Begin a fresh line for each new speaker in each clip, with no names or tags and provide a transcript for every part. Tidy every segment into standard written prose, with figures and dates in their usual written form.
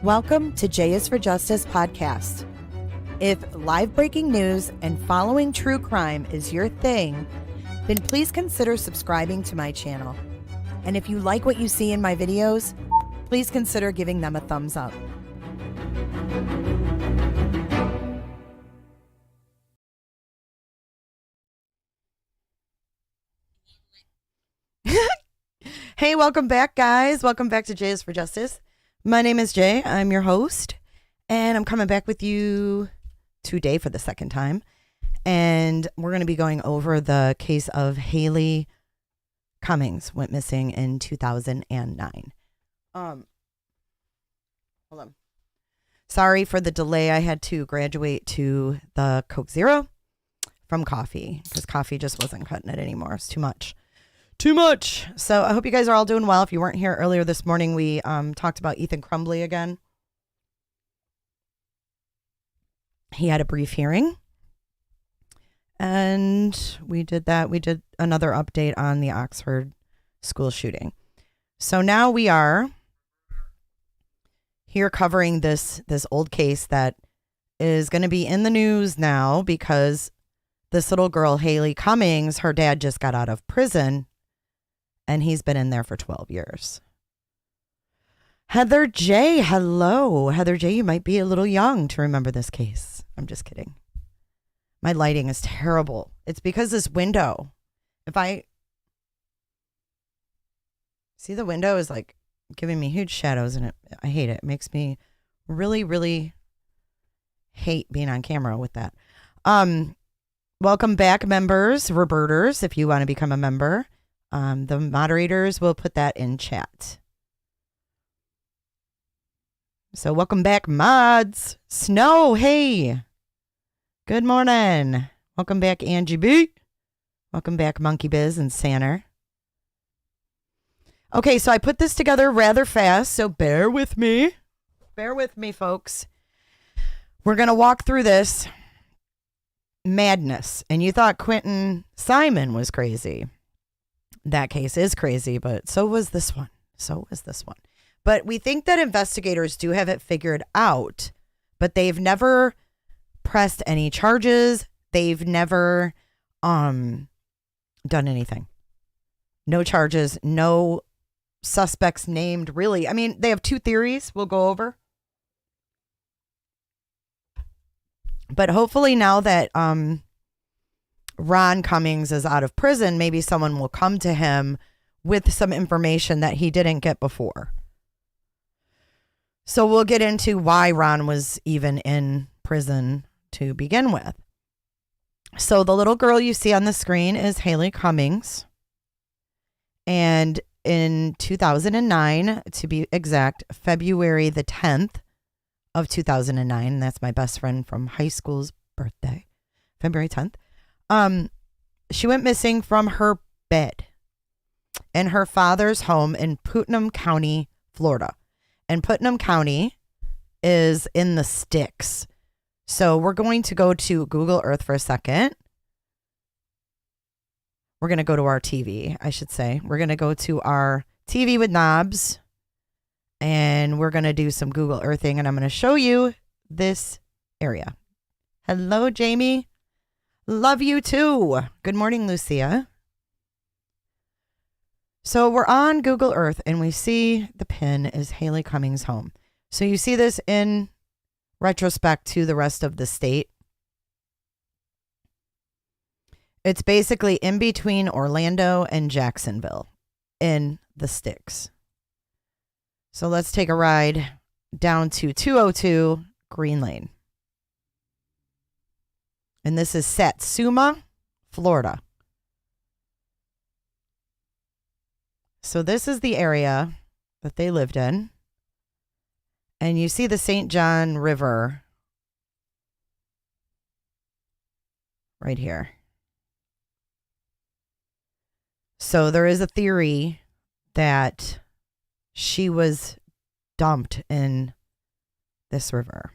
Welcome to J is for Justice podcast. If live breaking news and following true crime is your thing, then please consider subscribing to my channel. And if you like what you see in my videos, please consider giving them a thumbs up. Hey, welcome back, guys. Welcome back to J is for Justice. My name is Jay. I'm your host, and I'm coming back with you today for the second time. And we're going to be going over the case of Haleigh Cummings, went missing in 2009. Hold on. Sorry for the delay. I had to graduate to the Coke Zero from coffee because coffee just wasn't cutting it anymore. It's too much. So I hope you guys are all doing well. If you weren't here earlier this morning, we talked about Ethan Crumbley again. He had a brief hearing. And we did that. We did another update on the Oxford school shooting. So now we are here covering this old case that is going to be in the news now because this little girl, Haleigh Cummings, her dad just got out of prison. And he's been in there for 12 years. Heather J. Hello. Heather J., you might be a little young to remember this case. I'm just kidding. My lighting is terrible. It's because this window. If I see the window is like giving me huge shadows and I hate it. It makes me really, really hate being on camera with that. Welcome back, members, Roberters, if you want to become a member. The moderators will put that in chat. So welcome back, mods. Snow, hey. Good morning. Welcome back, Angie B. Welcome back, Monkey Biz and Sanner. Okay, so I put this together rather fast, so bear with me. Bear with me, folks. We're going to walk through this madness. And you thought Quentin Simon was crazy. That case is crazy, but so was this one. But we think that investigators do have it figured out, but they've never pressed any charges. They've never done anything. No charges, no suspects named, really. I mean, they have two theories we'll go over. But hopefully now that Ron Cummings is out of prison, maybe someone will come to him with some information that he didn't get before. So we'll get into why Ron was even in prison to begin with. So the little girl you see on the screen is Haleigh Cummings. And in 2009, to be exact, February the 10th of 2009, that's my best friend from high school's birthday, February 10th. She went missing from her bed in her father's home in Putnam County, Florida. And Putnam County is in the sticks. So we're going to go to Google Earth for a second. We're going to go to our TV, I should say. We're going to go to our TV with knobs. And we're going to do some Google Earthing. And I'm going to show you this area. Hello, Jamie. Love you too. Good morning, Lucia. So we're on Google Earth and we see the pin is Haleigh Cummings' home. So you see this in retrospect to the rest of the state. It's basically in between Orlando and Jacksonville in the sticks. So let's take a ride down to 202 Green Lane. And this is Satsuma, Florida. So this is the area that they lived in. And you see the St. John River right here. So there is a theory that she was dumped in this river.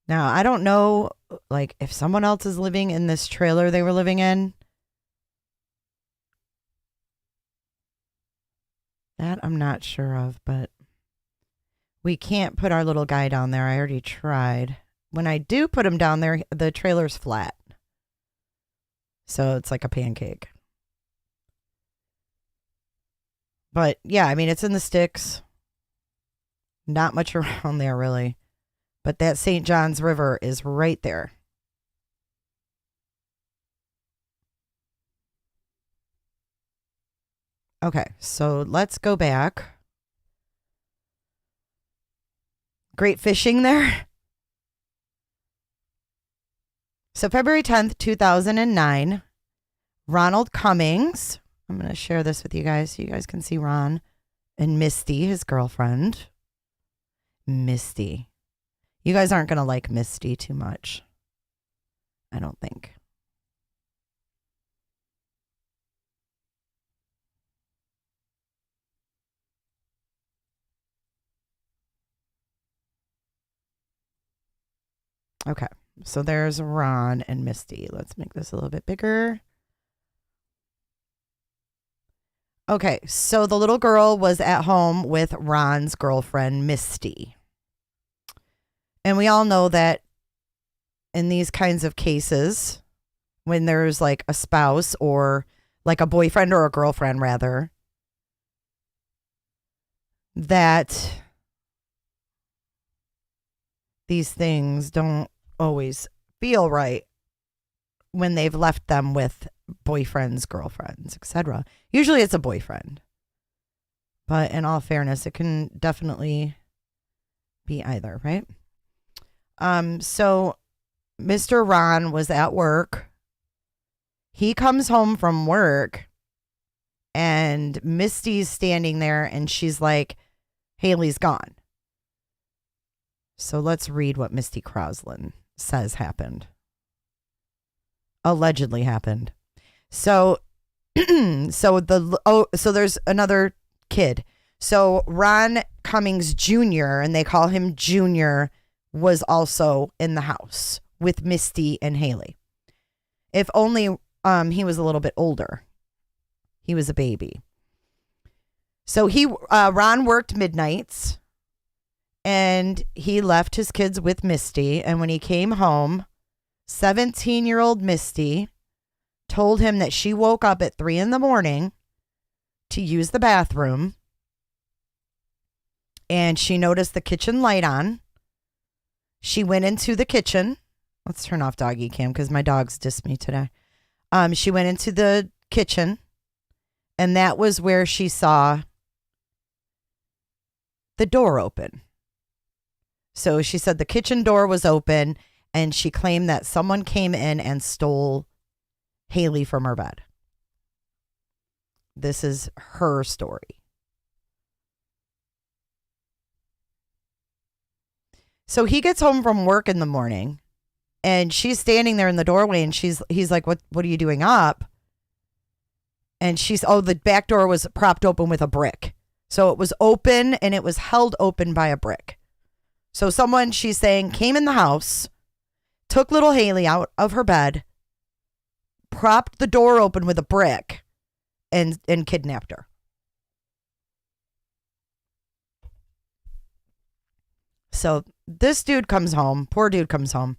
Now, I don't know, like, if someone else is living in this trailer they were living in. That I'm not sure of, but we can't put our little guy down there. I already tried. When I do put him down there, the trailer's flat. So it's like a pancake. But yeah, I mean, it's in the sticks. Not much around there, really. But that St. John's River is right there. Okay, so let's go back. Great fishing there. So February 10th, 2009, Ronald Cummings. I'm going to share this with you guys so you guys can see Ron and Misty, his girlfriend. Misty. You guys aren't going to like Misty too much, I don't think. Okay, so there's Ron and Misty. Let's make this a little bit bigger. Okay, so the little girl was at home with Ron's girlfriend, Misty. And we all know that in these kinds of cases, when there's like a spouse or like a boyfriend or a girlfriend, rather, that these things don't always feel right when they've left them with boyfriends, girlfriends, etc. Usually it's a boyfriend. But in all fairness, it can definitely be either, right? So Mr. Ron was at work. He comes home from work and Misty's standing there and she's like, Haleigh's gone. So let's read what Misty Crosland says happened. Allegedly happened. So so there's another kid. So Ron Cummings Jr., and they call him Junior, was also in the house with Misty and Haleigh. If only he was a little bit older. He was a baby. So Ron worked midnights and he left his kids with Misty, and when he came home, 17-year-old Misty told him that she woke up at 3 a.m. to use the bathroom and she noticed the kitchen light on. She went into the kitchen. Let's turn off doggy cam because my dogs diss me today. She went into the kitchen and that was where she saw the door open. So she said the kitchen door was open and she claimed that someone came in and stole Haleigh from her bed. This is her story. So he gets home from work in the morning and she's standing there in the doorway and he's like, what are you doing up? And the back door was propped open with a brick. So it was open and it was held open by a brick. So someone, she's saying, came in the house, took little Haleigh out of her bed, propped the door open with a brick, and kidnapped her. So this dude comes home, poor dude comes home,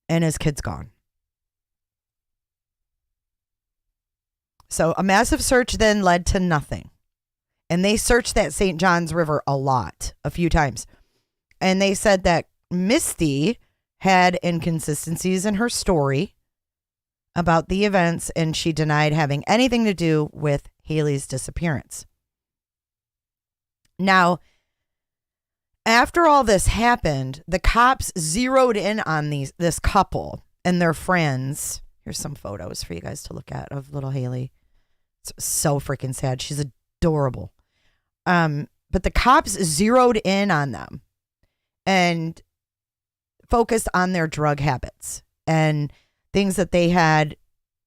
and his kid's gone. So a massive search then led to nothing. And they searched that St. John's River a few times. And they said that Misty had inconsistencies in her story about the events, and she denied having anything to do with Haleigh's disappearance. Now, after all this happened, the cops zeroed in on this couple and their friends. Here's some photos for you guys to look at of little Haleigh. It's so freaking sad. She's adorable. But the cops zeroed in on them and focused on their drug habits and things that they had,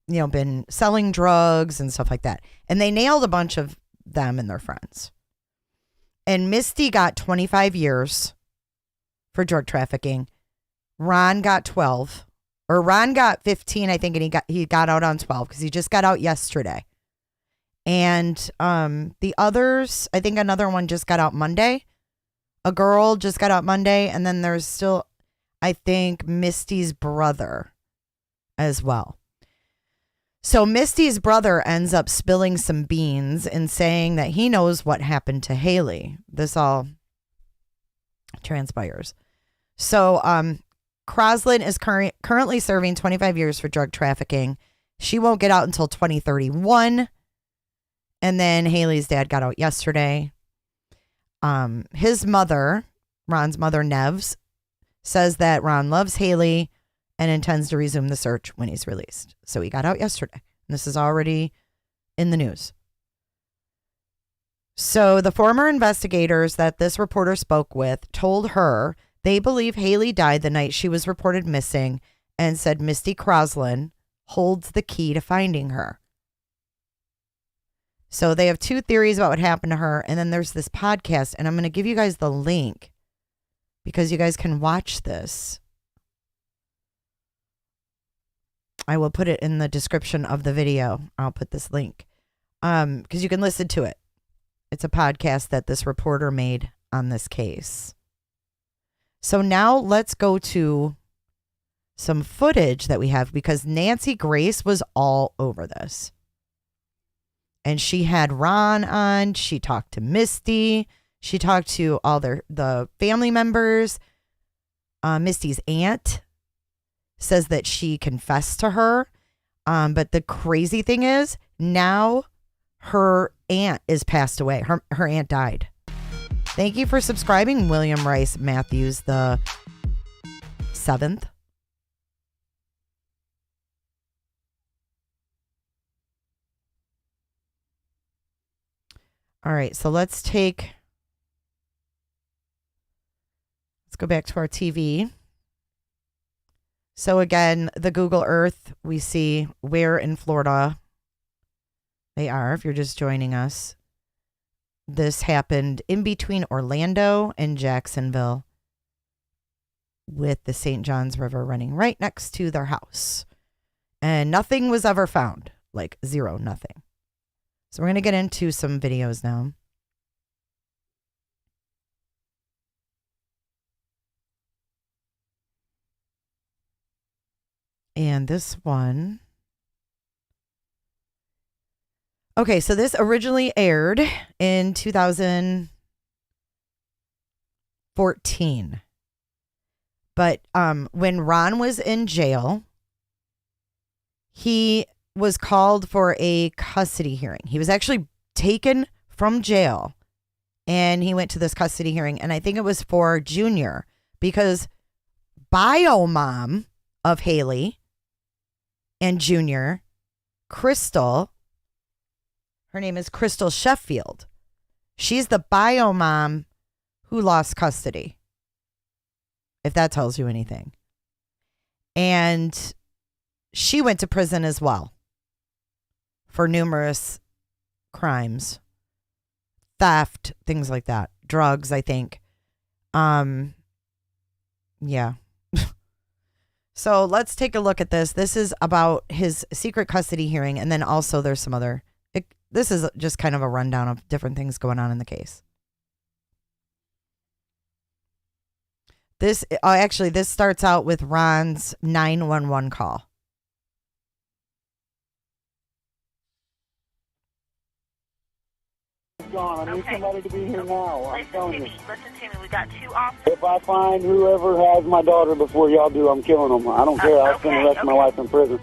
been selling drugs and stuff like that. And they nailed a bunch of them and their friends. And Misty got 25 years for drug trafficking. Ron got 12. Or Ron got 15, I think, and he got out on 12 because he just got out yesterday. And the others, I think another one just got out Monday. A girl just got out Monday. And then there's still, I think, Misty's brother as well. So Misty's brother ends up spilling some beans and saying that he knows what happened to Haleigh. This all transpires. So Crosland is currently serving 25 years for drug trafficking. She won't get out until 2031. And then Haleigh's dad got out yesterday. His mother, Ron's mother, Nevs, says that Ron loves Haleigh and intends to resume the search when he's released. So he got out yesterday. This is already in the news. So the former investigators that this reporter spoke with told her they believe Haleigh died the night she was reported missing and said Misty Crosland holds the key to finding her. So they have two theories about what happened to her. And then there's this podcast, and I'm going to give you guys the link because you guys can watch this. I will put it in the description of the video. I'll put this link because you can listen to it. It's a podcast that this reporter made on this case. So now let's go to some footage that we have because Nancy Grace was all over this. And she had Ron on. She talked to Misty. She talked to all the family members. Misty's aunt says that she confessed to her. But the crazy thing is now her aunt is passed away. Her aunt died. Thank you for subscribing, William Rice Matthews the 7th. All right, so let's go back to our TV. So again, the Google Earth, we see where in Florida they are, if you're just joining us. This happened in between Orlando and Jacksonville with the St. Johns River running right next to their house. And nothing was ever found, like zero, nothing. So we're going to get into some videos now. And this one. Okay, so this originally aired in 2014. But when Ron was in jail, he was called for a custody hearing. He was actually taken from jail and he went to this custody hearing. And I think it was for Junior because bio mom of Haleigh and Junior, Crystal, her name is Crystal Sheffield. She's the bio mom who lost custody, if that tells you anything. And she went to prison as well for numerous crimes, theft, things like that, drugs, I think. Yeah. So let's take a look at this. This is about his secret custody hearing. And then also there's some other, this is just kind of a rundown of different things going on in the case. This starts out with Ron's 911 call.
Gone. I need somebody to be here now. I'm telling you.
Listen to me. We got two officers.
If I find whoever has my daughter before y'all do, I'm killing them. I don't care. I'll spend the rest of my life in prison.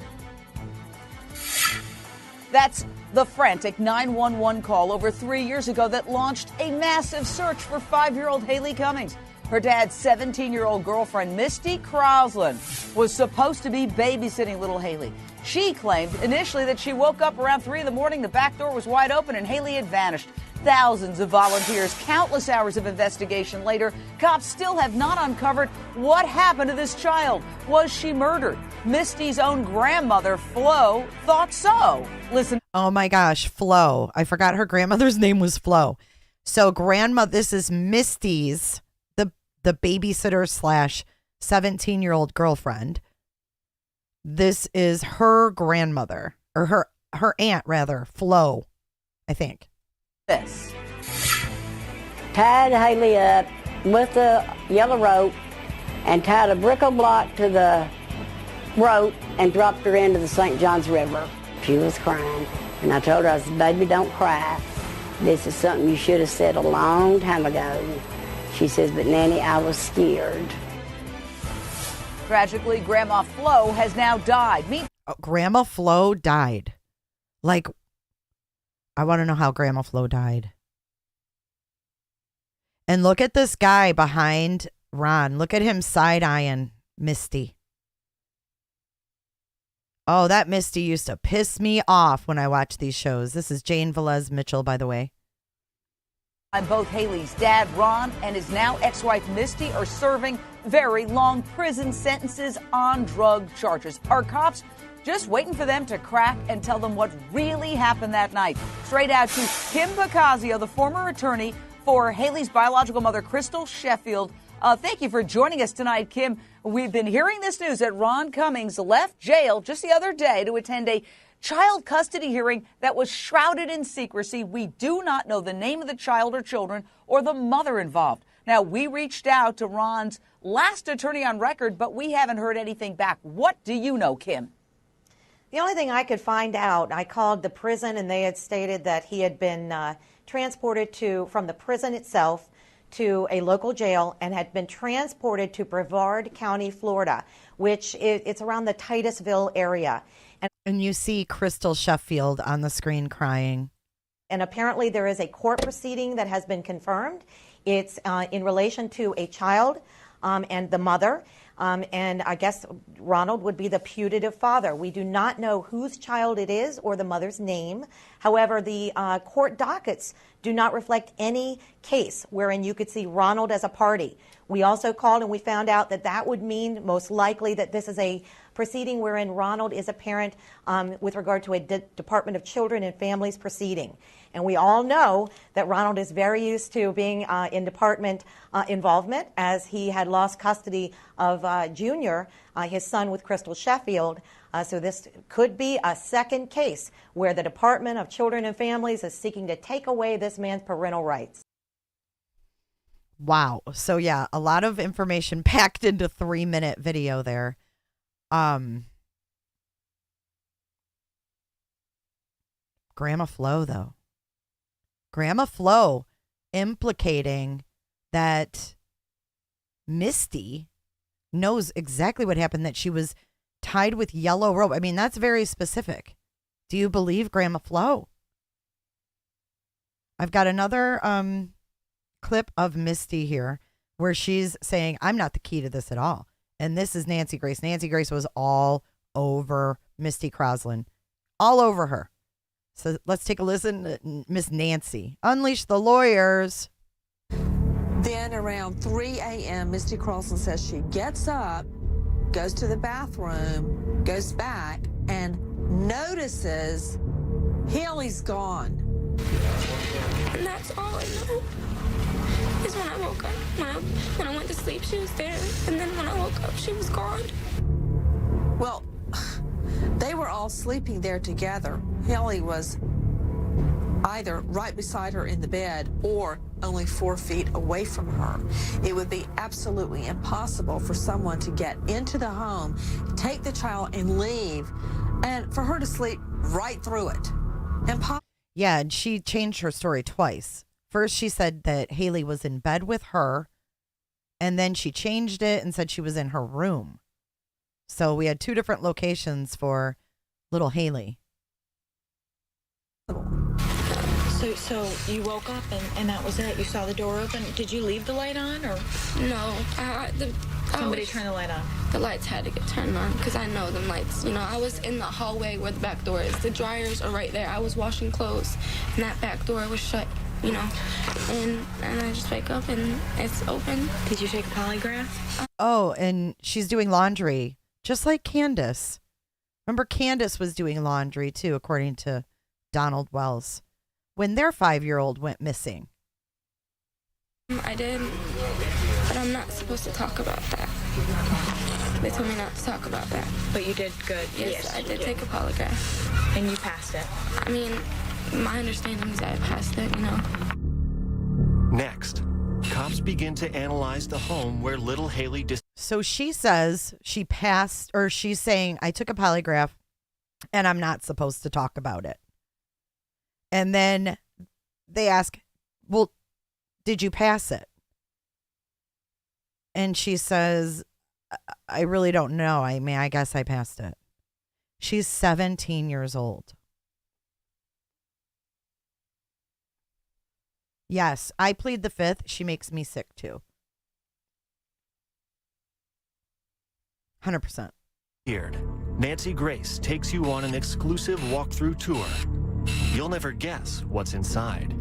That's the frantic 911 call over 3 years ago that launched a massive search for 5-year-old Haleigh Cummings. Her dad's 17-year-old girlfriend, Misty Crosland, was supposed to be babysitting little Haleigh. She claimed initially that she woke up around 3 in the morning, the back door was wide open, and Haleigh had vanished. Thousands of volunteers, countless hours of investigation later, cops still have not uncovered what happened to this child. Was she murdered? Misty's own grandmother, Flo, thought so. Listen.
Oh my gosh, Flo. I forgot her grandmother's name was Flo. So this is Misty's, the babysitter / 17-year-old girlfriend. This is her grandmother, or her aunt rather, Flo. I think.
This.
Tied Haleigh up with the yellow rope and tied a brick of block to the rope and dropped her into the St. Johns River. She was crying, and I told her, I said, baby, don't cry. This is something you should have said a long time ago. She says, but Nanny, I was scared.
Tragically, Grandma Flo has now died.
Grandma Flo died. Like, I want to know how Grandma Flo died. And look at this guy behind Ron. Look at him side-eyeing Misty. Oh, that Misty used to piss me off when I watched these shows. This is Jane Velez Mitchell, by the way.
Both Haleigh's dad, Ron, and his now ex-wife, Misty, are serving very long prison sentences on drug charges. Are cops just waiting for them to crack and tell them what really happened that night? Straight out to Kim Bacasio, the former attorney for Haleigh's biological mother, Crystal Sheffield. Thank you for joining us tonight, Kim. We've been hearing this news that Ron Cummings left jail just the other day to attend a child custody hearing that was shrouded in secrecy. We do not know the name of the child or children or the mother involved. Now, we reached out to Ron's last attorney on record, but we haven't heard anything back. What do you know, Kim?
The only thing I could find out, I called the prison and they had stated that he had been transported from the prison itself to a local jail and had been transported to Brevard County, Florida, which it's around the Titusville area.
And you see Crystal Sheffield on the screen crying.
And apparently there is a court proceeding that has been confirmed. It's in relation to a child and the mother. And I guess Ronald would be the putative father. We do not know whose child it is or the mother's name. However, the court dockets do not reflect any case wherein you could see Ronald as a party. We also called and we found out that that would mean most likely that this is a proceeding wherein Ronald is a parent with regard to a Department of Children and Families proceeding. And we all know that Ronald is very used to being in department involvement, as he had lost custody of Junior, his son, with Crystal Sheffield. So this could be a second case where the Department of Children and Families is seeking to take away this man's parental rights.
Wow. So yeah, a lot of information packed into 3-minute video there. Grandma Flo, though. Grandma Flo implicating that Misty knows exactly what happened, that she was tied with yellow rope. I mean, that's very specific. Do you believe Grandma Flo? I've got another clip of Misty here where she's saying, I'm not the key to this at all. And this is Nancy Grace. Nancy Grace was all over Misty Crosland, all over her. So let's take a listen to Miss Nancy. Unleash the lawyers.
Then around 3 a.m., Misty Crosland says she gets up, goes to the bathroom, goes back, and notices Haleigh's gone.
And that's all I know. Is when I woke up, when I went to sleep, she was there. And then when I woke up, she was gone.
Well, they were all sleeping there together. Haleigh was either right beside her in the bed or only 4 feet away from her. It would be absolutely impossible for someone to get into the home, take the child and leave, and for her to sleep right through it.
Yeah, and she changed her story twice. First, she said that Haleigh was in bed with her, and then she changed it and said she was in her room. So we had 2 different locations for little Haleigh.
So you woke up and that was it? You saw the door open? Did you leave the light on, or?
No,
Somebody turned the light on?
The lights had to get turned on because I know them lights. You know, I was in the hallway where the back door is. The dryers are right there. I was washing clothes, and that back door was shut, you know. And I just wake up and it's open.
Did you take a polygraph?
Oh, and she's doing laundry, just like Candace. Remember, Candace was doing laundry, too, according to Donald Wells, when their 5-year-old went missing.
I did, but I'm not supposed to talk about that. They told me not to talk about that.
But you did good.
Yes, I did take a polygraph.
And you passed it.
I mean, my understanding is that I passed it, you know.
Next, cops begin to analyze the home where little Haleigh
So she says she passed, or she's saying, I took a polygraph and I'm not supposed to talk about it. And then they ask, well, did you pass it? And she says, I really don't know. I mean, I guess I passed it. She's 17 years old. Yes, I plead the fifth. She makes me sick too. 100%.
Nancy Grace takes you on an exclusive walkthrough tour. You'll never guess what's inside.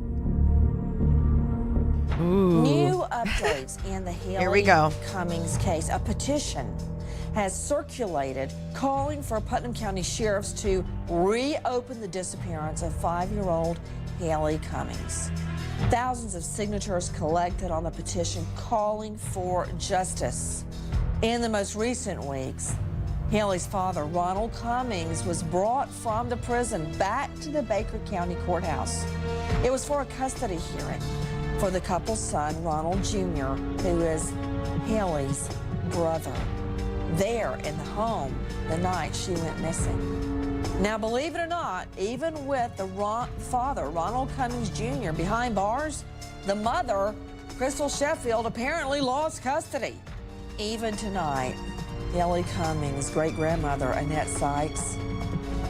Ooh.
New updates in the
Here we go.
Haleigh Cummings case. A petition has circulated calling for Putnam County sheriffs to reopen the disappearance of 5-year-old Haleigh Cummings. Thousands of signatures collected on the petition calling for justice. In the most recent weeks, Haleigh's father, Ronald Cummings, was brought from the prison back to the Baker County Courthouse. It was for a custody hearing for the couple's son, Ronald Jr., who is Haleigh's brother, there in the home the night she went missing. Now, believe it or not, even with the father, Ronald Cummings Jr., behind bars, the mother, Crystal Sheffield, apparently lost custody. Even tonight, Haleigh Cummings' great-grandmother, Annette Sykes,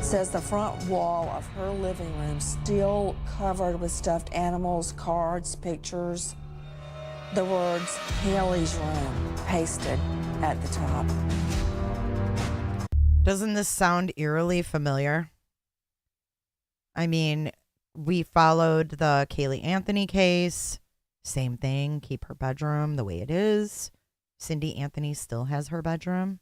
says the front wall of her living room still covered with stuffed animals, cards, pictures. The words, Haleigh's room, pasted at the top.
Doesn't this sound eerily familiar? I mean, we followed the Caylee Anthony case. Same thing. Keep her bedroom the way it is. Cindy Anthony still has her bedroom.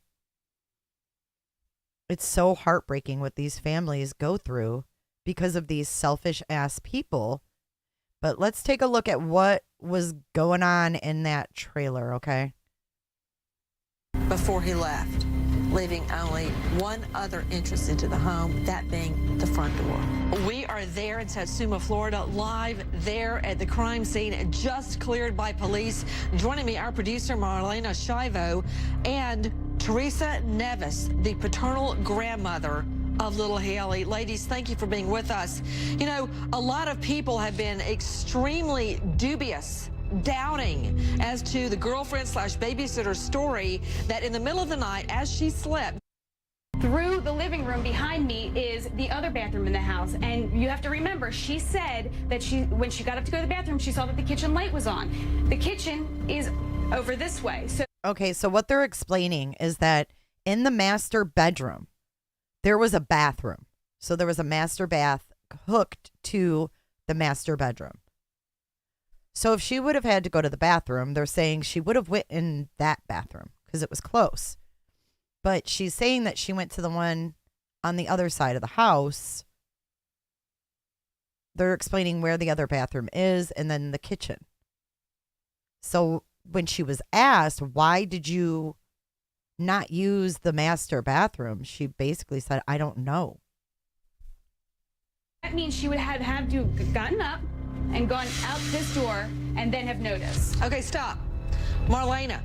It's so heartbreaking what these families go through because of these selfish ass people. But let's take a look at what was going on in that trailer, okay?
Before he left, leaving only one other entrance into the home, that being the front door. We are there in Satsuma, Florida, live there at the crime scene, just cleared by police. Joining me, our producer, Marlena Shivo, and Teresa Nevis, the paternal grandmother of little Haleigh. Ladies, thank you for being with us. You know, a lot of people have been extremely dubious, doubting as to the girlfriend slash babysitter story that in the middle of the night as she slept.
Through the living room behind me is the other bathroom in the house. And you have to remember, she said that when she got up to go to the bathroom, she saw that the kitchen light was on. The kitchen is over this way.
Okay, so what they're explaining is that in the master bedroom, there was a bathroom. So there was a master bath hooked to the master bedroom. So if she would have had to go to the bathroom, they're saying she would have went in that bathroom because it was close. But she's saying that she went to the one on the other side of the house. They're explaining where the other bathroom is and then the kitchen. So when she was asked, why did you not use the master bathroom? She basically said, I don't know.
That means she would have had to have gotten up and gone out this door and then have noticed.
Okay, stop. Marlena,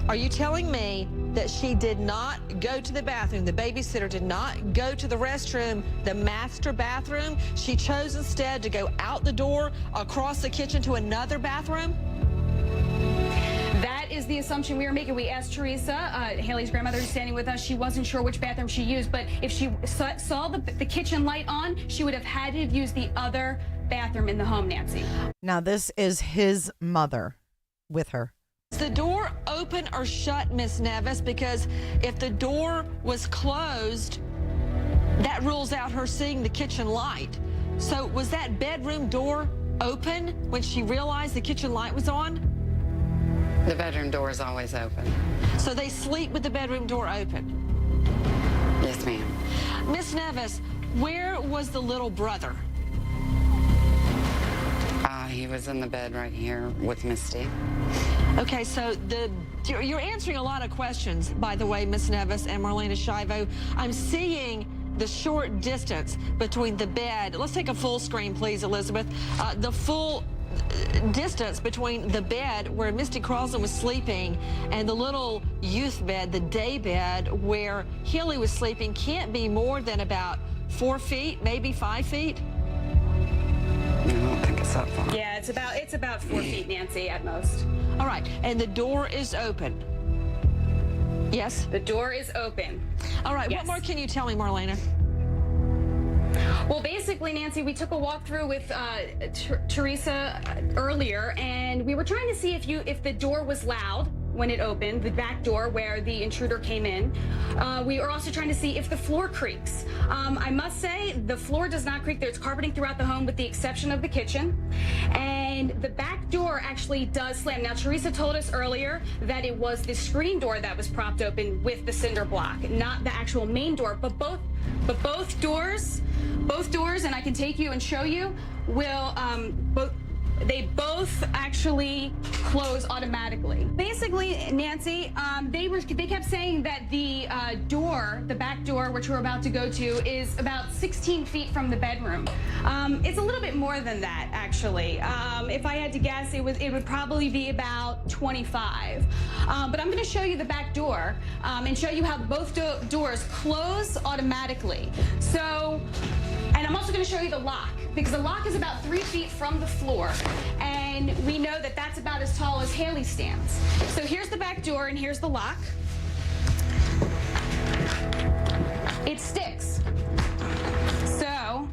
are you telling me that she did not go to the bathroom, the babysitter did not go to the restroom, the master bathroom? She chose instead to go out the door, across the kitchen to another bathroom?
That is the assumption we were making. We asked Teresa, Haleigh's grandmother is standing with us. She wasn't sure which bathroom she used, but if she saw the kitchen light on, she would have had to have used the other bathroom in the home, Nancy.
Now, this is his mother with her.
Is the door open or shut, Miss Nevis? Because if the door was closed, that rules out her seeing the kitchen light. So was that bedroom door open when she realized the kitchen light was on?
The bedroom door is always open.
So they sleep with the bedroom door open?
Yes, ma'am.
Miss Nevis, where was the little brother?
He was in the bed right here with Misty.
Okay, so you're answering a lot of questions, by the way, Miss Nevis and Marlena Shivo. I'm seeing the short distance between the bed. Let's take a full screen, please, Elizabeth. The full distance between the bed where Misty Crosland was sleeping and the little youth bed, the day bed where Haleigh was sleeping, can't be more than about 4 feet, maybe 5 feet.
I don't think it's that far.
Yeah, it's about 4 feet, Nancy, at most.
All right, and the door is open. Yes?
The door is open.
All right,
Yes.
what more can you tell me, Marlena?
Well, basically, Nancy, we took a walk through with Teresa earlier, and we were trying to see if the door was loud when it opened, the back door where the intruder came in. We were also trying to see if the floor creaks. I must say, the floor does not creak. There's carpeting throughout the home with the exception of the kitchen. And the back door actually does slam. Now, Teresa told us earlier that it was the screen door that was propped open with the cinder block, not the actual main door. But both doors, and I can take you and show you, will they both actually close automatically. Basically, Nancy, they kept saying that the back door, which we're about to go to, is about 16 feet from the bedroom. It's a little bit more than that, actually. If I had to guess, it would probably be about 25. But I'm going to show you the back door and show you how both doors close automatically. So, and I'm also going to show you the lock, because the lock is about 3 feet from the floor, and we know that that's about as tall as Haleigh stands. So here's the back door, and here's the lock. It sticks. So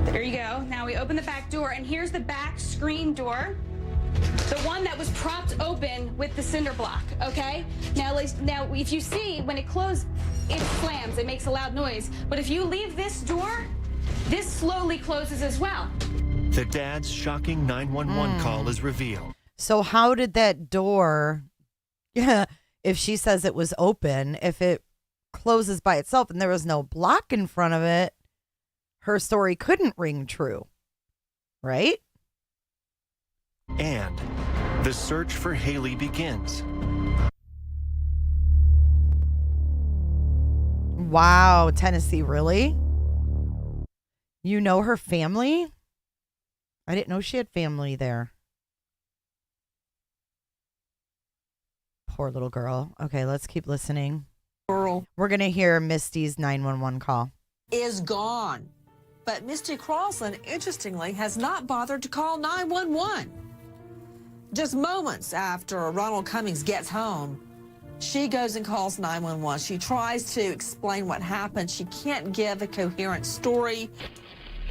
there you go. Now we open the back door, and here's the back screen door, the one that was propped open with the cinder block, okay? Now if you see, when it closes, it slams, it makes a loud noise. But if you leave this door, this slowly closes as well.
The dad's shocking 911 call is revealed.
So how did that door, if she says it was open, if it closes by itself and there was no block in front of it, her story couldn't ring true, right?
And the search for Haleigh begins.
Wow, Tennessee, really? You know her family? I didn't know she had family there. Poor little girl. Okay, let's keep listening.
Girl
We're going to hear Misty's 911 call.
is gone. But Misty Crosland, interestingly, has not bothered to call 911. Just moments after Ronald Cummings gets home, she goes and calls 911. She tries to explain what happened. She can't give a coherent story.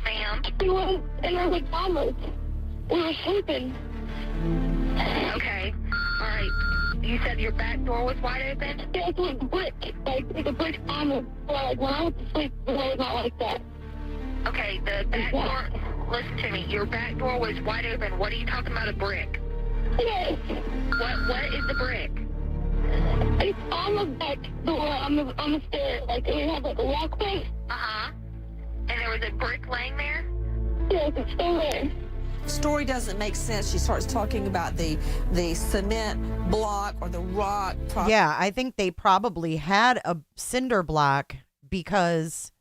Ma'am.
We were in our pajamas. We were sleeping.
Okay. All right. You said your back door was wide open?
Yeah, it was brick. Like a brick on the floor. Like when I went to sleep, the door was not like that.
Okay, the back door, listen to me. Your back door was wide open. What are you talking about, a brick?
Yes.
What is the brick?
It's on the back door, on the stairs. Like we have like a walkway.
Uh-huh. And there was a brick laying there?
Yes, it's still there.
Story doesn't make sense. She starts talking about the cement block or the rock.
Yeah, I think they probably had a cinder block because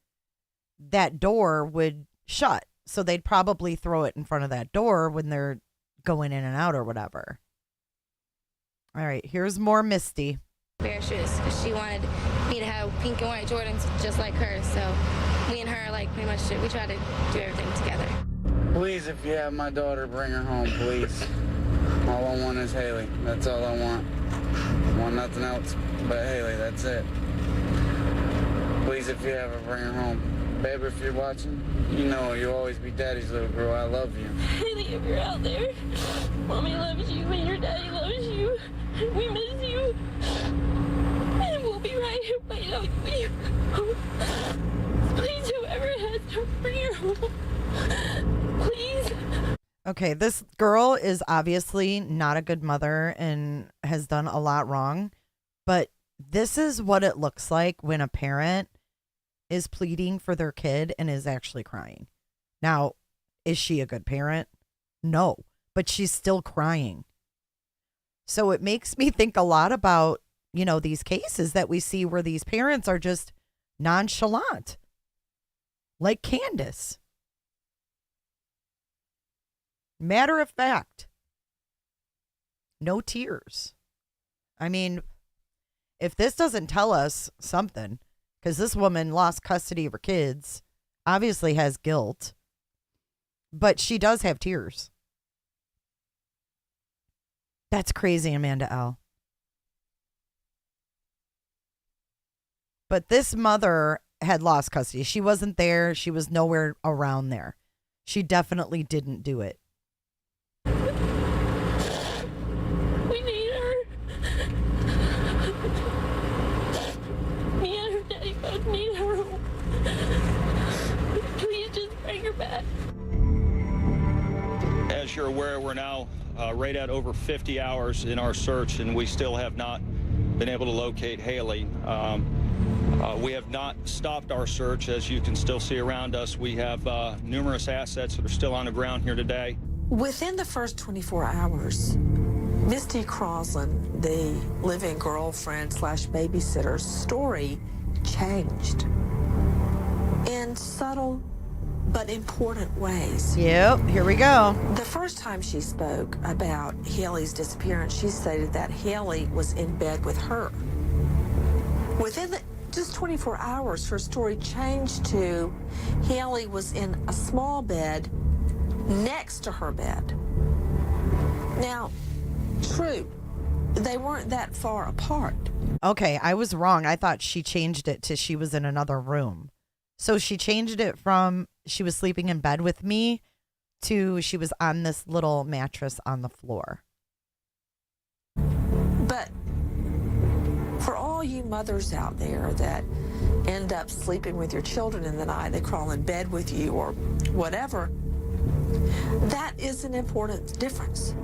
that door would shut. So they'd probably throw it in front of that door when they're going in and out or whatever. All right, here's more Misty.
Bare shoes, because she wanted me to have pink and white Jordans just like her. So me and her, like, pretty much, we try to do everything together.
Please, if you have my daughter, bring her home, please. All I want is Haleigh. That's all I want. I want nothing else but Haleigh. That's it. Please, if you have her, bring her home. Baby, if you're watching, you know you'll always be Daddy's little girl. I love you.
Haleigh, if you're out there, Mommy loves you and your Daddy loves you. We miss you. And we'll be right here waiting on you. Please, whoever has her, bring her home. Please.
Okay, this girl is obviously not a good mother and has done a lot wrong, but this is what it looks like when a parent is pleading for their kid and is actually crying. Now, is she a good parent? No, but she's still crying. So it makes me think a lot about, you know, these cases that we see where these parents are just nonchalant, like Candace. Matter of fact, no tears. I mean, if this doesn't tell us something, because this woman lost custody of her kids, obviously has guilt, but she does have tears. That's crazy, Amanda L. But this mother had lost custody. She wasn't there. She was nowhere around there. She definitely didn't do it.
We need her. Me and her daddy both need her. Please just bring her back.
As you're aware, we're now right at over 50 hours in our search, and we still have not been able to locate Haleigh. We have not stopped our search. As you can still see around us, we have numerous assets that are still on the ground here today.
Within the first 24 hours, Misty Crosland, the live-in girlfriend slash babysitter's story changed in subtle but important ways.
Yep, here we go.
The first time she spoke about Haleigh's disappearance, she stated that Haleigh was in bed with her. Within just 24 hours, her story changed to Haleigh was in a small bed next to her bed. Now, true, they weren't that far apart.
Okay, I was wrong. I thought she changed it to she was in another room. So she changed it from she was sleeping in bed with me to she was on this little mattress on the floor.
But for all you mothers out there that end up sleeping with your children in the night, they crawl in bed with you or whatever, that is an important difference.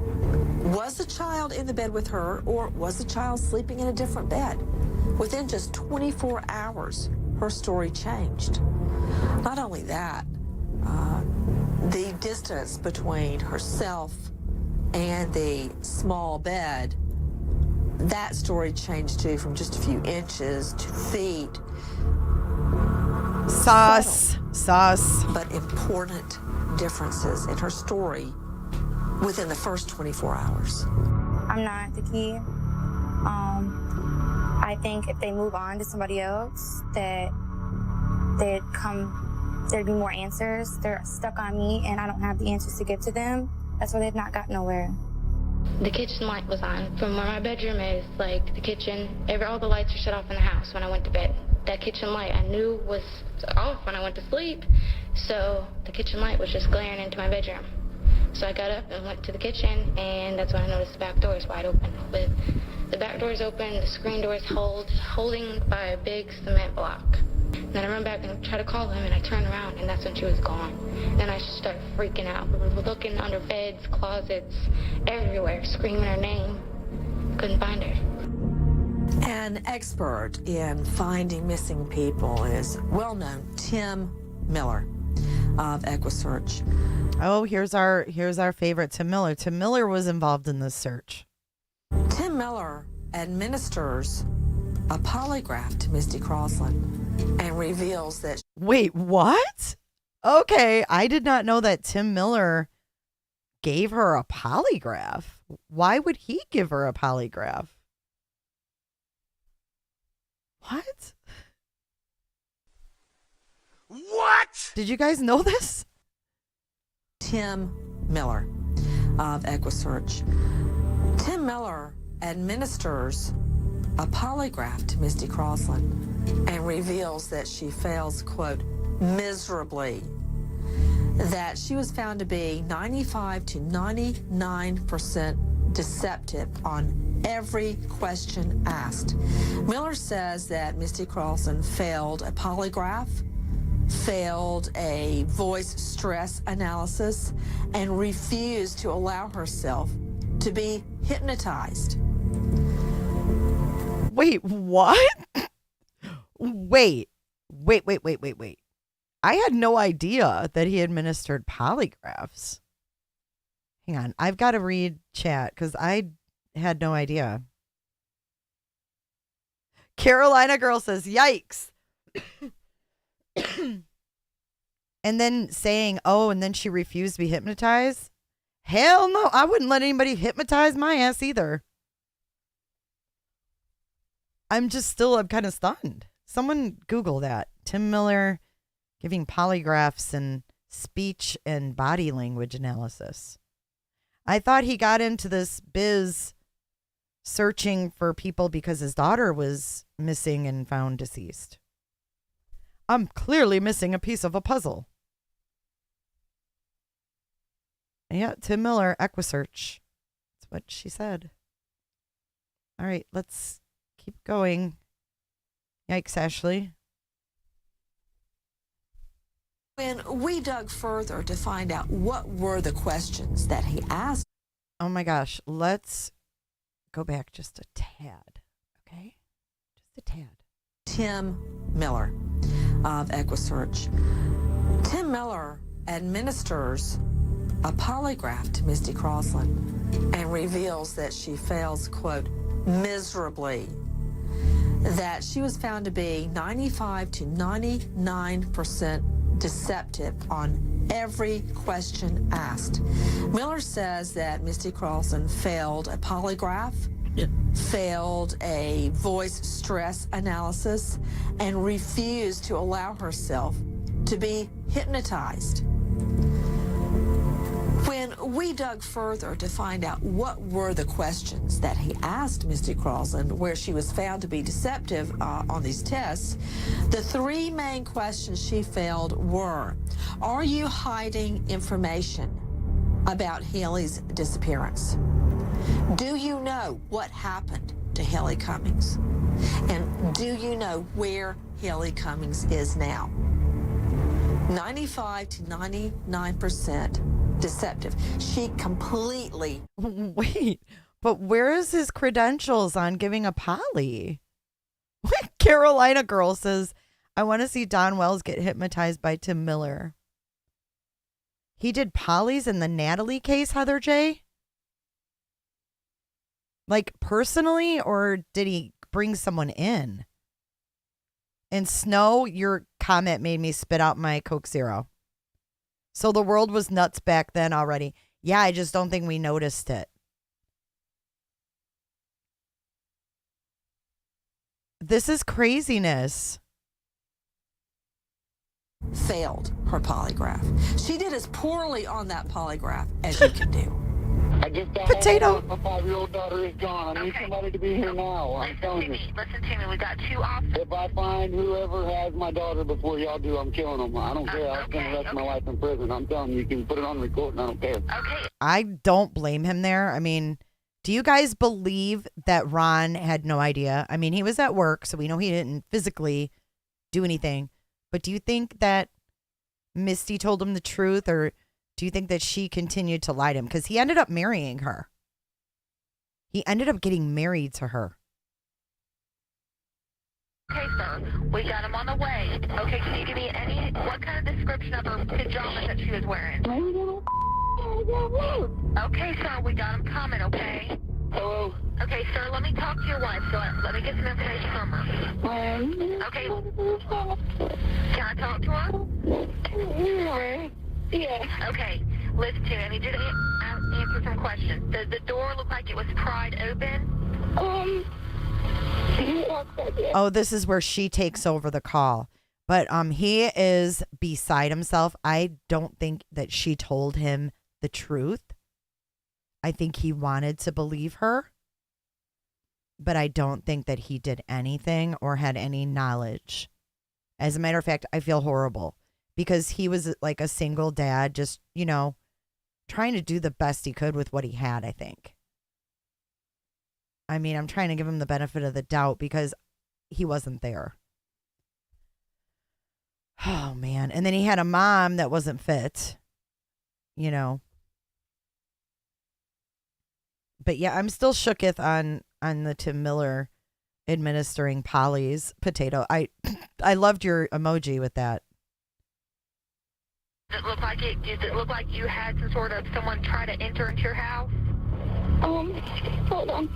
Was the child in the bed with her, or was the child sleeping in a different bed? Within just 24 hours, her story changed. Not only that, the distance between herself and the small bed, that story changed too, from just a few inches to feet.
Sauce.
But important differences in her story within the first 24 hours.
I'm not the key. I think if they move on to somebody else, that there'd be more answers. They're stuck on me, and I don't have the answers to give to them. That's why they've not got nowhere.
The kitchen light was on from where my bedroom is, like the kitchen. All the lights were shut off in the house when I went to bed. That kitchen light I knew was off when I went to sleep, so the kitchen light was just glaring into my bedroom. So I got up and went to the kitchen, and that's when I noticed the back door is wide open. But the back door is open, the screen door is holding by a big cement block. And then I run back and try to call him, and I turn around, and that's when she was gone. Then I just started freaking out. We were looking under beds, closets, everywhere, screaming her name. Couldn't find her.
An expert in finding missing people is well-known Tim Miller of EquiSearch.
Oh, here's our favorite, Tim Miller. Tim Miller was involved in this search.
Tim Miller administers a polygraph to Misty Crosland and reveals that...
Wait, what? Okay, I did not know that Tim Miller gave her a polygraph. Why would he give her a polygraph? What?
What?
Did you guys know this?
Tim Miller of EquiSearch. Tim Miller administers a polygraph to Misty Crosland and reveals that she fails, quote, miserably. That she was found to be 95 to 99% deceptive on every question asked. Miller says that Misty Crosland failed a polygraph, failed a voice stress analysis, and refused to allow herself to be hypnotized.
Wait, what? Wait. I had no idea that he administered polygraphs. Hang on, I've got to read chat because I had no idea. Carolina Girl says, yikes. And then saying, oh, and then she refused to be hypnotized. Hell no, I wouldn't let anybody hypnotize my ass either. I'm kind of stunned. Someone Google that. Tim Miller giving polygraphs and speech and body language analysis. I thought he got into this biz searching for people because his daughter was missing and found deceased. I'm clearly missing a piece of a puzzle. Yeah, Tim Miller, EquiSearch. That's what she said. All right, let's keep going. Yikes, Ashley.
When we dug further to find out what were the questions that he asked.
Oh my gosh, let's go back just a tad, okay? Just a tad.
Tim Miller of EquiSearch. Tim Miller administers a polygraph to Misty Crossland and reveals that she fails, quote, miserably. That she was found to be 95 to 99% deceptive on every question asked. Miller says that Misty Crossland failed a polygraph, failed a voice stress analysis, and refused to allow herself to be hypnotized. When we dug further to find out what were the questions that he asked Misty Crossland, where she was found to be deceptive on these tests, the three main questions she failed were, are you hiding information about Haleigh's disappearance? Do you know what happened to Haleigh Cummings? And do you know where Haleigh Cummings is now? 95 to 99% deceptive. She completely...
Wait, but where is his credentials on giving a poly? Carolina girl says, I want to see Don Wells get hypnotized by Tim Miller. He did polys in the Natalie case, Heather J? Like personally, or did he bring someone in? And Snow, your comment made me spit out my Coke Zero. So the world was nuts back then already. Yeah, I just don't think we noticed it. This is craziness.
Failed her polygraph. She did as poorly on that polygraph as you can do.
I just got
Potato.
My 5-year-old daughter is gone. I need somebody to be here now. I'm telling you.
Listen to me. We got 2 officers.
If I find whoever has my daughter before y'all do, I'm killing them. I don't care. I'll spend the rest of my life in prison. I'm telling you, you can put it on record and I don't care.
Okay.
I don't blame him there. I mean, do you guys believe that Ron had no idea? I mean, he was at work, so we know he didn't physically do anything. But do you think that Misty told him the truth, or do you think that she continued to lie to him? Because he ended up marrying her. He ended up getting married to her.
Okay, sir. We got him on the way. Okay, can you give me what kind of description of her pajamas that she was wearing? Okay, sir. We got him coming, okay?
Hello?
Okay, sir, let me talk to your wife. So let me get some information from her. Okay. Can I talk to her? Yeah. Okay. Listen to me. I need you to answer some questions. Does the door look like it was pried open?
Oh, this is where she takes over the call. But he is beside himself. I don't think that she told him the truth. I think he wanted to believe her. But I don't think that he did anything or had any knowledge. As a matter of fact, I feel horrible. Because he was like a single dad, just, you know, trying to do the best he could with what he had, I think. I mean, I'm trying to give him the benefit of the doubt because he wasn't there. Oh, man. And then he had a mom that wasn't fit, you know. But yeah, I'm still shooketh on the Tim Miller administering Polly's potato. I loved your emoji with that.
Does it look like you had some sort of someone try to enter into your house? Hold on.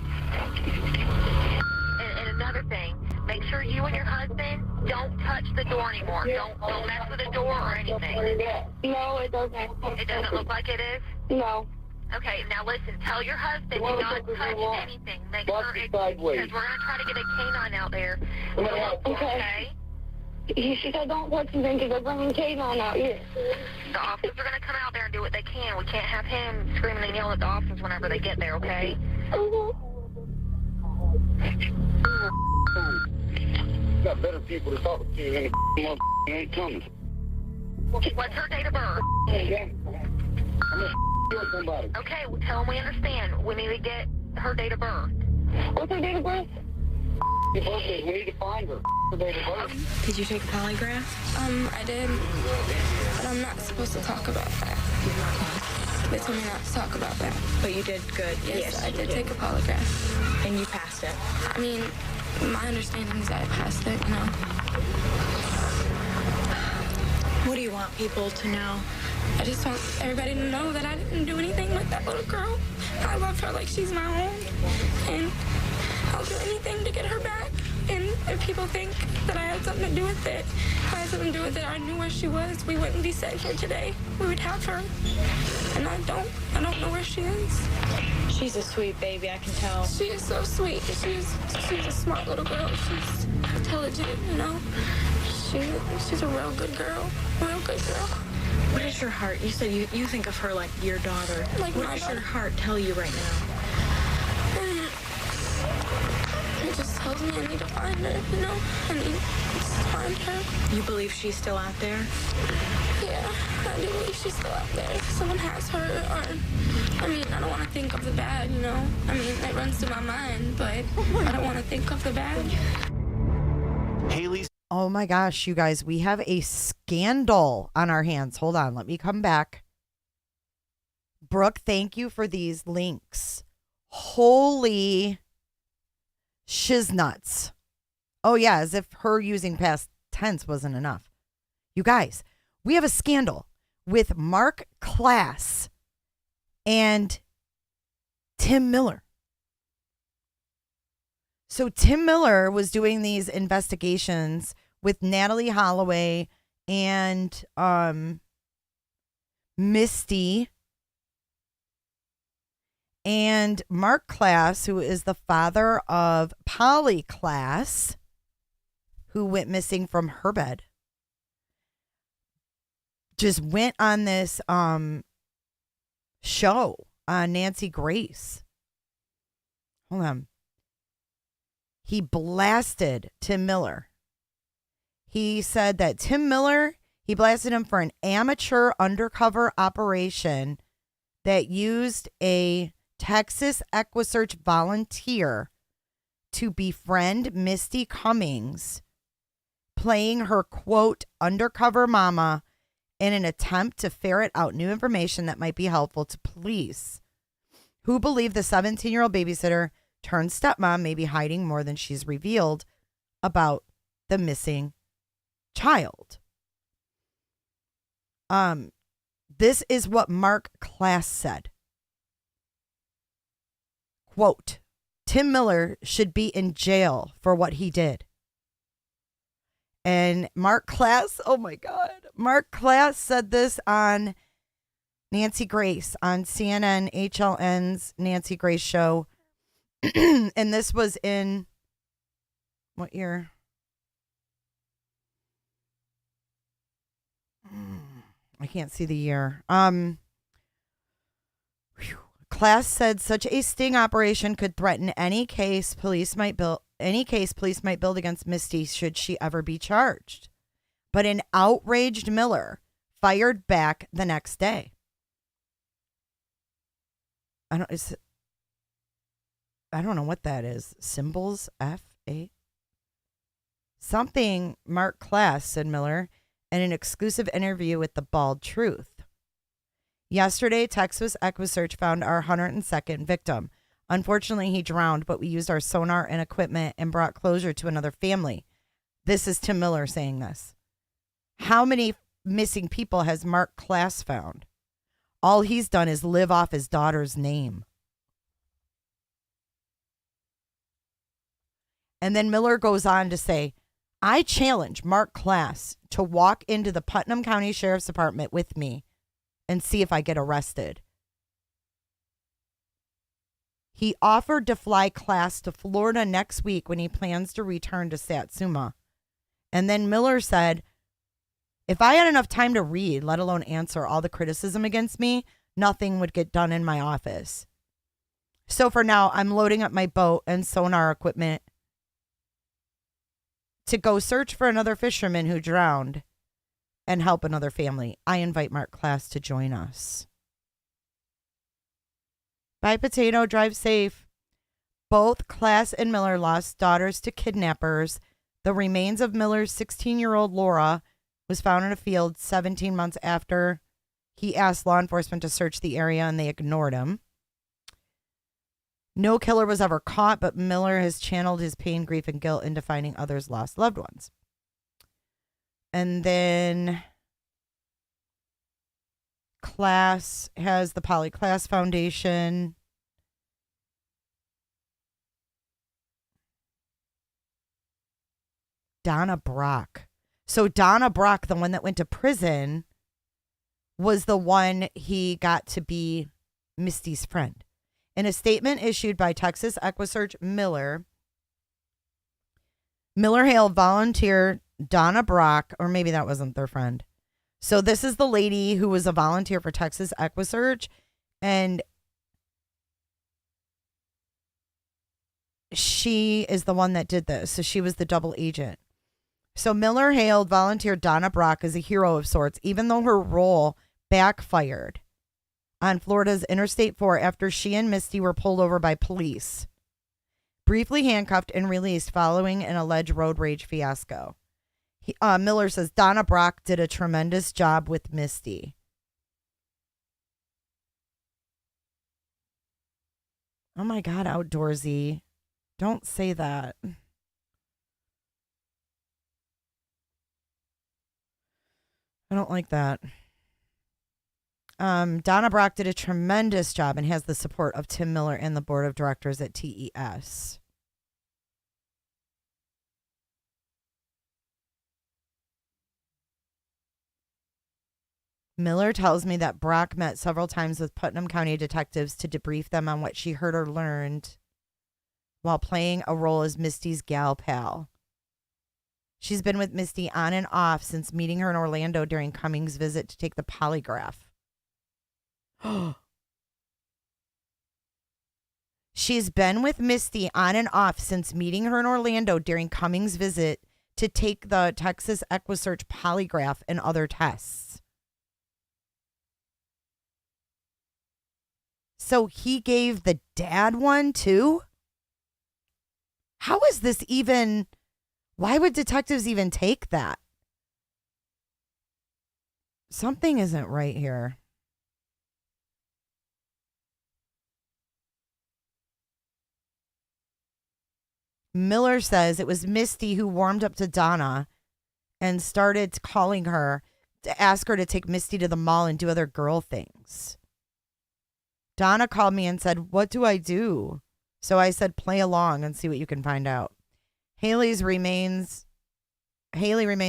And another thing,
Make sure you and your husband don't touch the door anymore. Don't mess with the door or anything.
No, it doesn't.
It doesn't look like it is?
No.
Okay, now listen, tell your husband to not touch anything. Make sure it's, because we're going to try to get a canine out there. Okay?
She said don't touch anything because they're bringing canine out here.
The officers are going to come out there and do what they can. We can't have him screaming and yelling at the officers whenever they get there, okay?
Got better people to talk to than the ain't coming.
What's her date of birth?
I'm gonna kill somebody.
Okay, well, tell them we understand. We need to get her date of birth.
What's her date of birth?
Your birthday, we need to find her. Her date of birth.
Did you take a polygraph?
I did, but I'm not supposed to talk about that. They told me not to talk about that.
But you did good.
Yes, I did take a polygraph.
And you passed it.
I mean, my understanding is that I passed it, you know.
What do you want people to know?
I just want everybody to know that I didn't do anything with that little girl. I love her like she's my own. And I'll do anything to get her back. And if people think that I had something to do with it, if I had something to do with it, I knew where she was. We wouldn't be sitting here today. We would have her. And I don't know where she is.
She's a sweet baby, I can tell.
She is so sweet. She's a smart little girl. She's intelligent, you know. She's a real good girl. Real good girl.
What is your heart? You said you think of her like your daughter.
Like
what
my
does
daughter.
your heart tell you right now?
It just tells me I need to find her, you know? I need to find her.
You believe she's still out there?
Yeah, I do believe she's still out there. Someone has her, or, I mean, I don't want to think of the bad, you know? I mean, it runs through my mind, but I don't want to think of the bad.
Haley's.
Oh my gosh, you guys, we have a scandal on our hands. Hold on, let me come back. Brooke, thank you for these links. Holy shiznuts. Oh yeah, as if her using past tense wasn't enough. You guys, we have a scandal with Mark Klass and Tim Miller. So Tim Miller was doing these investigations with Natalie Haleigh and Misty. And Mark Klass, who is the father of Polly Klass, who went missing from her bed, just went on this show on Nancy Grace. Hold on. He blasted Tim Miller. He said that Tim Miller, he blasted him for an amateur undercover operation that used a Texas EquiSearch volunteer to befriend Misty Cummings, playing her, quote, undercover mama in an attempt to ferret out new information that might be helpful to police, who believe the 17-year-old babysitter turned stepmom may be hiding more than she's revealed about the missing child. This is what Mark Klass said. Quote, Tim Miller should be in jail for what he did. And Mark Klass, oh my God, Mark Klass said this on Nancy Grace, on CNN, HLN's Nancy Grace show. And this was in what year? I can't see the year. Klass said such a sting operation could threaten any case police might build against Misty should she ever be charged. But an outraged Miller fired back the next day. I don't know what that is. Symbols, F8. Something Mark Klass, said Miller, in an exclusive interview with The Bald Truth. Yesterday, Texas EquiSearch found our 102nd victim. Unfortunately, he drowned, but we used our sonar and equipment and brought closure to another family. This is Tim Miller saying this. How many missing people has Mark Klass found? All he's done is live off his daughter's name. And then Miller goes on to say, I challenge Mark Klass to walk into the Putnam County Sheriff's Department with me and see if I get arrested. He offered to fly Klass to Florida next week when he plans to return to Satsuma. And then Miller said, if I had enough time to read, let alone answer all the criticism against me, nothing would get done in my office. So for now, I'm loading up my boat and sonar equipment to go search for another fisherman who drowned and help another family. I invite Mark Klass to join us. Bye, Potato. Drive safe. Both Klass and Miller lost daughters to kidnappers. The remains of Miller's 16-year-old Laura was found in a field 17 months after he asked law enforcement to search the area, and they ignored him. No killer was ever caught, but Miller has channeled his pain, grief, and guilt into finding others' lost loved ones. And then Klass has the Polyclass Foundation. Donna Brock. So Donna Brock, the one that went to prison, was the one he got to be Misty's friend. In a statement issued by Texas EquiSearch, Miller hailed volunteer Donna Brock, or maybe that wasn't their friend. So this is the lady who was a volunteer for Texas EquiSearch, and she is the one that did this. So she was the double agent. So Miller hailed volunteer Donna Brock as a hero of sorts, even though her role backfired on Florida's Interstate 4 after she and Misty were pulled over by police, briefly handcuffed and released following an alleged road rage fiasco. Miller says Donna Brock did a tremendous job with Misty. Oh my God, outdoorsy. Don't say that. I don't like that. Donna Brock did a tremendous job and has the support of Tim Miller and the board of directors at TES. Miller tells me that Brock met several times with Putnam County detectives to debrief them on what she heard or learned while playing a role as Misty's gal pal. She's been with Misty on and off since meeting her in Orlando during Cummings' visit to take the polygraph. She's been with Misty on and off since meeting her in Orlando during Cummings' visit to take the Texas EquiSearch polygraph and other tests. So he gave the dad one too? How is this even... Why would detectives even take that? Something isn't right here. Miller says it was Misty who warmed up to Donna and started calling her to ask her to take Misty to the mall and do other girl things. Donna called me and said, "What do I do?" So I said, "Play along and see what you can find out." Haleigh remains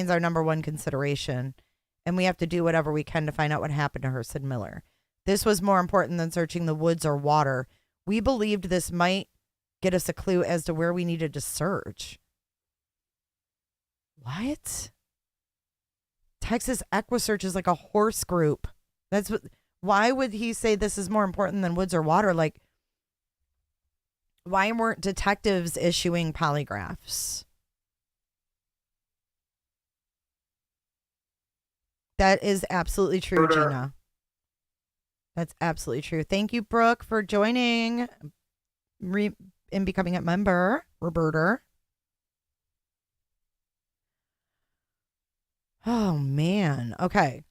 our number one consideration, and we have to do whatever we can to find out what happened to her, said Miller. This was more important than searching the woods or water. We believed this might get us a clue as to where we needed to search. What? Texas EquiSearch is like a horse group. That's what. Why would he say this is more important than woods or water? Like, why weren't detectives issuing polygraphs? That is absolutely true, Gina. That's absolutely true. Thank you, Brooke, for joining and becoming a member. Roberta. Oh, man. Okay.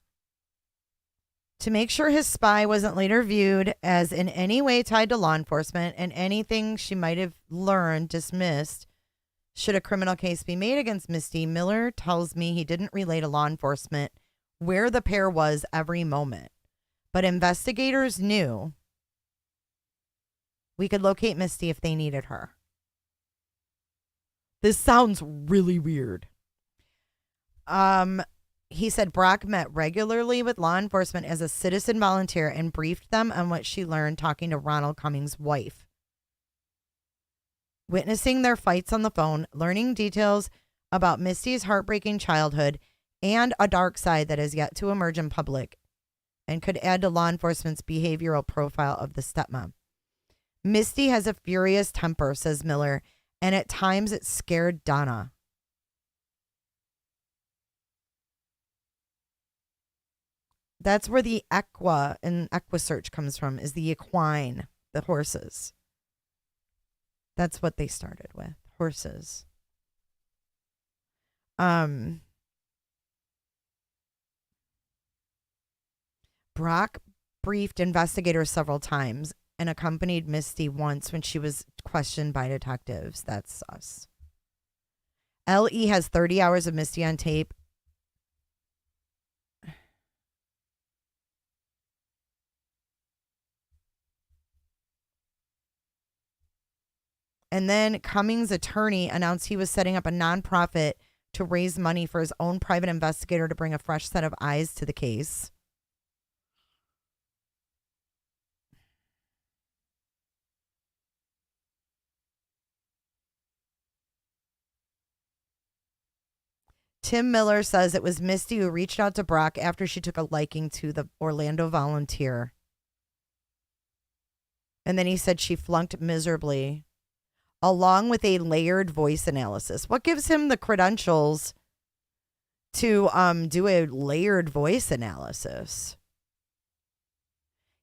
To make sure his spy wasn't later viewed as in any way tied to law enforcement and anything she might have learned dismissed, should a criminal case be made against Misty, Miller tells me he didn't relay to law enforcement where the pair was every moment. But investigators knew we could locate Misty if they needed her. This sounds really weird. He said Brock met regularly with law enforcement as a citizen volunteer and briefed them on what she learned talking to Ronald Cummings' wife. Witnessing their fights on the phone, learning details about Misty's heartbreaking childhood and a dark side that has yet to emerge in public and could add to law enforcement's behavioral profile of the stepmom. Misty has a furious temper, says Miller, and at times it scared Donna. That's where the equa and equisearch comes from, is the equine, the horses. That's what they started with, horses. Brock briefed investigators several times and accompanied Misty once when she was questioned by detectives. That's sus. L.E. has 30 hours of Misty on tape. And then Cummings' attorney announced he was setting up a nonprofit to raise money for his own private investigator to bring a fresh set of eyes to the case. Tim Miller says it was Misty who reached out to Brock after she took a liking to the Orlando volunteer. And then he said she flunked miserably, along with a layered voice analysis. What gives him the credentials to do a layered voice analysis?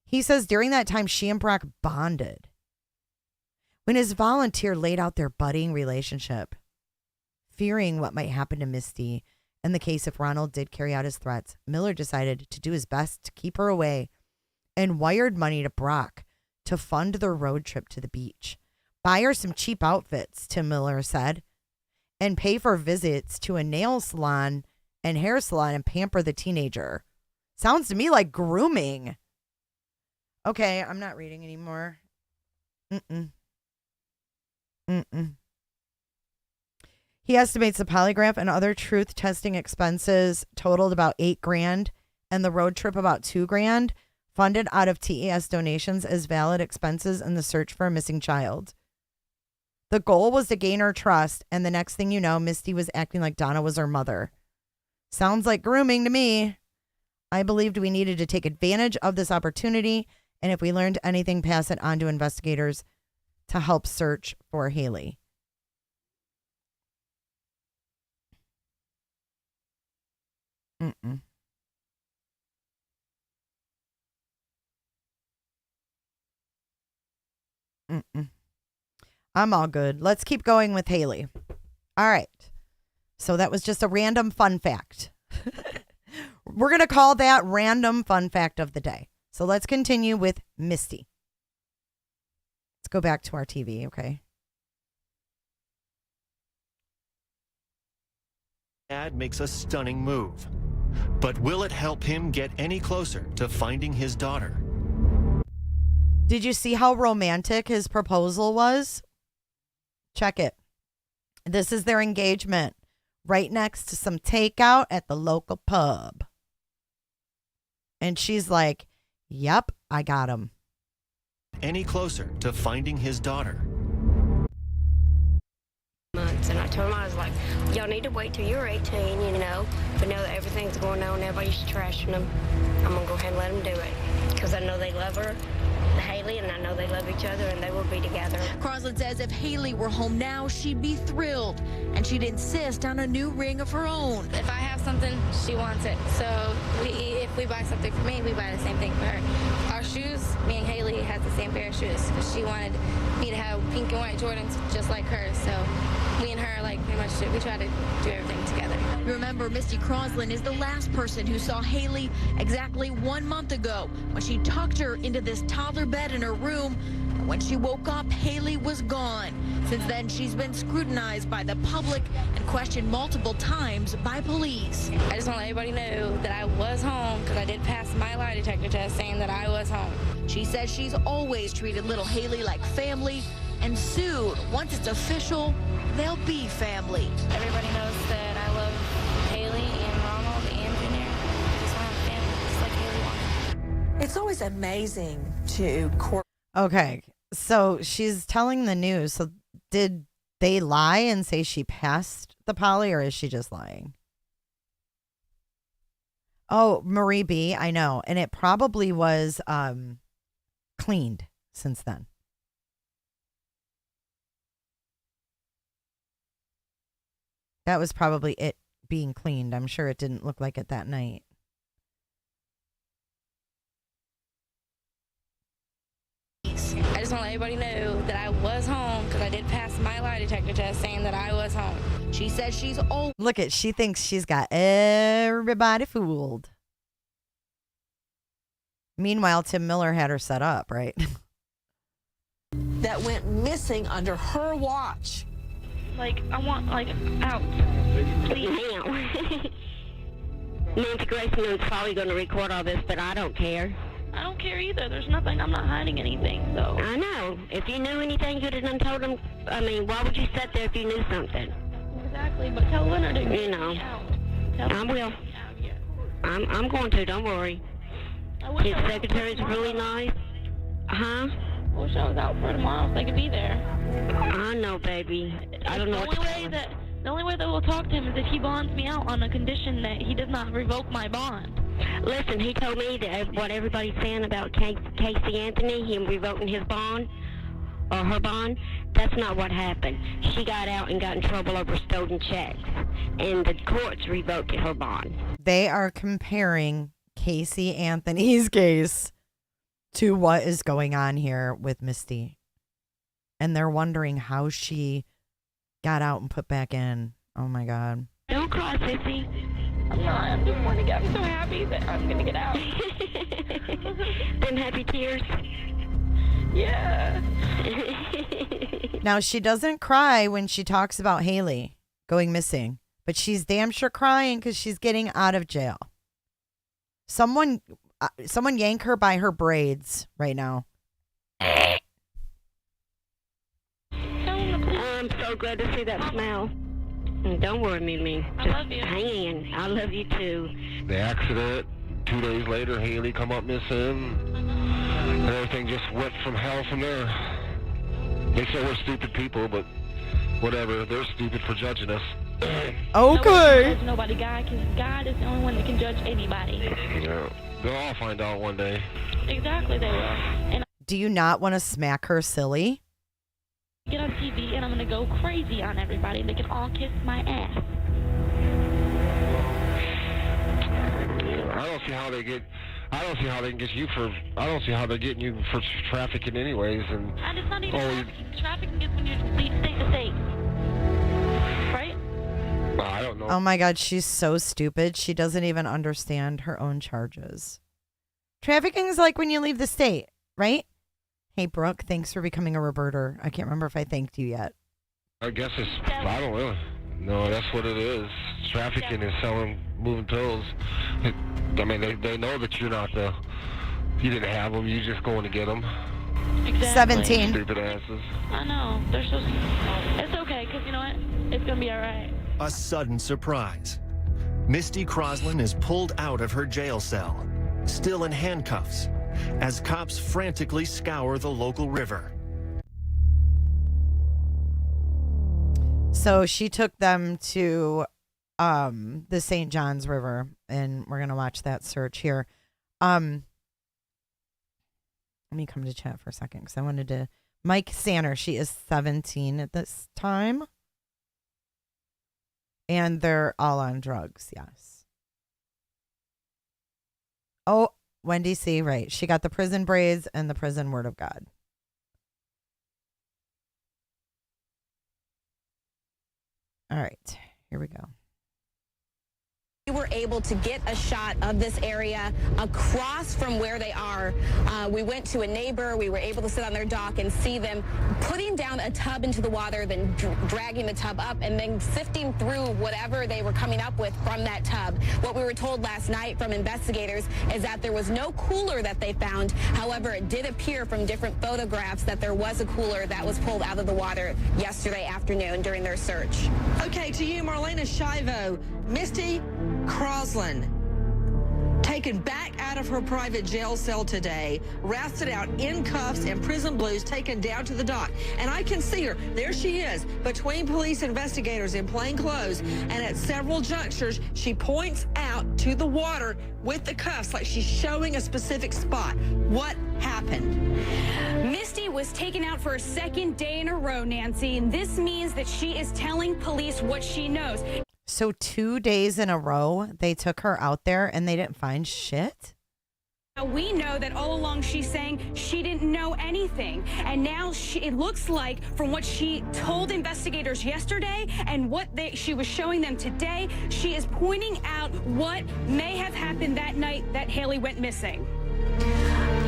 He says during that time, she and Brock bonded. When his volunteer laid out their budding relationship, fearing what might happen to Misty in the case if Ronald did carry out his threats, Miller decided to do his best to keep her away and wired money to Brock to fund their road trip to the beach. Buy her some cheap outfits, Tim Miller said, and pay for visits to a nail salon and hair salon and pamper the teenager. Sounds to me like grooming. Okay, I'm not reading anymore. He estimates the polygraph and other truth testing expenses totaled about $8,000 and the road trip about $2,000, funded out of TES donations as valid expenses in the search for a missing child. The goal was to gain her trust, and the next thing you know, Misty was acting like Donna was her mother. Sounds like grooming to me. I believed we needed to take advantage of this opportunity, and if we learned anything, pass it on to investigators to help search for Haleigh. I'm all good. Let's keep going with Haleigh. All right. So that was just a random fun fact. We're going to call that random fun fact of the day. So let's continue with Misty. Let's go back to our TV, okay?
Dad makes a stunning move. But will it help him get any closer to finding his daughter?
Did you see how romantic his proposal was? Check it. This is their engagement right next to some takeout at the local pub. And she's like, yep, I got him.
Any closer to finding his daughter?
And I told him, I was like, y'all need to wait till you're 18, you know. But now that everything's going on, everybody's trashing them, I'm going to go ahead and let them do it. Because I know they love her, Haleigh, and I know they love each other, and they will be together.
Crosland says if Haleigh were home now, she'd be thrilled. And she'd insist on a new ring of her own.
If I have something, she wants it. So if we buy something for me, we buy the same thing for her. Our shoes, me and Haleigh had the same pair of shoes. Because she wanted me to have pink and white Jordans just like her. So me and her, like, pretty much, we try to do everything together.
Remember, Misty Crosland is the last person who saw Haleigh exactly 1 month ago when she tucked her into this toddler bed in her room. And when she woke up, Haleigh was gone. Since then, she's been scrutinized by the public and questioned multiple times by police.
I just want to let everybody know that I was home because I did pass my lie detector test saying that I was home.
She says she's always treated little Haleigh like family and soon, once it's official, they'll be family.
Everybody knows that I love Haleigh and Ronald and Junior. I just want to have family, just like Haleigh wanted.
It's always amazing to court.
Okay, so she's telling the news. So did they lie and say she passed the poly, or is she just lying? Oh, Marie B, I know. And it probably was cleaned since then. That was probably it being cleaned. I'm sure it didn't look like it that night.
I just want to let everybody know that I was home because I did pass my lie detector test saying that I was home.
She says she's old.
Look at, she thinks she's got everybody fooled. Meanwhile, Tim Miller had her set up, right?
That went missing under her watch.
Like, I want, like, out.
Nancy Grayson is probably going to record all this, but I don't care.
I don't care either. There's nothing. I'm not hiding anything, so.
I know. If you knew anything, you'd have done told them. I mean, why would you sit there if you knew something?
Exactly, but tell Leonard to
You know. I will. I'm going to. Don't worry. His secretary's really nice. Huh?
I wish I was out for tomorrow so I could be there.
I know, baby. I don't know what to tell him.
The only way that we'll talk to him is if he bonds me out on a condition that he does not revoke my bond.
Listen, he told me that what everybody's saying about Casey Anthony, him revoking his bond, or her bond, that's not what happened. She got out and got in trouble over stolen checks, and the courts revoked her bond.
They are comparing Casey Anthony's case to what is going on here with Misty. And they're wondering how she got out and put back in. Oh my God.
Don't cry, Sissy.
I'm not. I'm just want to get. I'm so happy that I'm going to get out.
Them happy tears?
Yeah.
Now, she doesn't cry when she talks about Haleigh going missing, but she's damn sure crying because she's getting out of jail. Someone yank her by her braids right now.
I'm so glad to see that smile. Don't worry, Mimi.
I love you.
Hang in. I love you too.
The accident, 2 days later, Haleigh come up missing. And everything just went from hell from there. They say we're stupid people, but whatever. They're stupid for judging us.
Okay.
Nobody, God, because God is the only one that can judge anybody.
Yeah. They'll all find out one day.
Exactly, they will. And
Do you not want to smack her silly?
I get on TV and I'm going to go crazy on everybody. They can all kiss my ass.
I don't see how they can get you for. I don't see how they're getting you for trafficking, anyways. And
it's not even trafficking. Trafficking is when you leave state to state, right?
I don't know.
Oh my God, she's so stupid. She doesn't even understand her own charges. Trafficking is like when you leave the state, right? Hey, Brooke, thanks for becoming a reverter. I can't remember if I thanked you yet.
I guess it's. I don't really. No, that's what it is. Trafficking is selling moving pills. I mean, they know that you're not the. You didn't have them. You're just going to get them.
Exactly.
17.
Stupid asses.
I know. They're so. It's okay, because you know what? It's going to be all right.
A sudden surprise. Misty Crosland is pulled out of her jail cell, still in handcuffs, as cops frantically scour the local river.
So she took them to the St. Johns River, and we're going to watch that search here. Let me come to chat for a second because I wanted to. Mike Sanner, she is 17 at this time. And they're all on drugs, yes. Oh, Wendy C., right. She got the prison braids and the prison word of God. All right, here we go.
We were able to get a shot of this area across from where they are. We went to a neighbor. We were able to sit on their dock and see them putting down a tub into the water, then dragging the tub up and then sifting through whatever they were coming up with from that tub. What we were told last night from investigators is that there was no cooler that they found. However, it did appear from different photographs that there was a cooler that was pulled out of the water yesterday afternoon during their search.
Okay, to you, Marlena Shivo. Misty Croslin, taken back out of her private jail cell today, rousted out in cuffs and prison blues, taken down to the dock. And I can see her. There she is, between police investigators in plain clothes. And at several junctures, she points out to the water with the cuffs, like she's showing a specific spot. What happened?
Misty was taken out for a second day in a row, Nancy, and this means that she is telling police what she knows.
So 2 days in a row, they took her out there and they didn't find shit?
Now, we know that all along she's saying she didn't know anything. And now it looks like from what she told investigators yesterday and what she was showing them today, she is pointing out what may have happened that night that Haleigh went missing.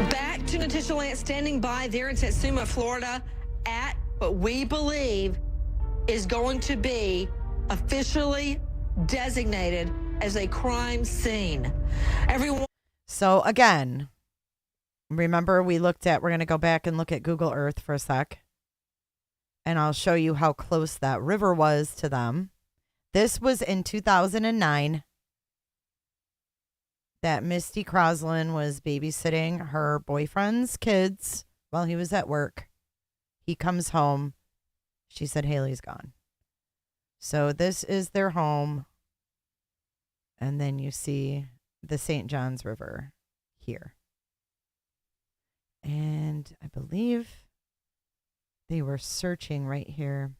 Back to Natisha Lance standing by there in Satsuma, Florida, at what we believe is going to be officially designated as a crime scene. Everyone.
So again, remember we're going to go back and look at Google Earth for a sec. And I'll show you how close that river was to them. This was in 2009 that Misty Croslin was babysitting her boyfriend's kids while he was at work. He comes home. She said Haleigh's gone. So this is their home. And then you see the St. Johns River here. And I believe they were searching right here.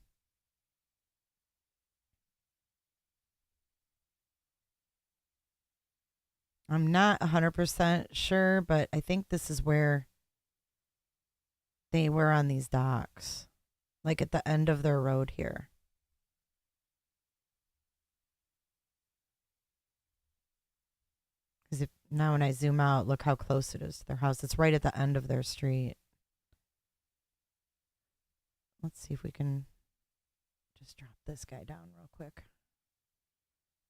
I'm not 100% sure, but I think this is where they were on these docks. Like at the end of their road here. Because now when I zoom out, look how close it is to their house. It's right at the end of their street. Let's see if we can just drop this guy down real quick.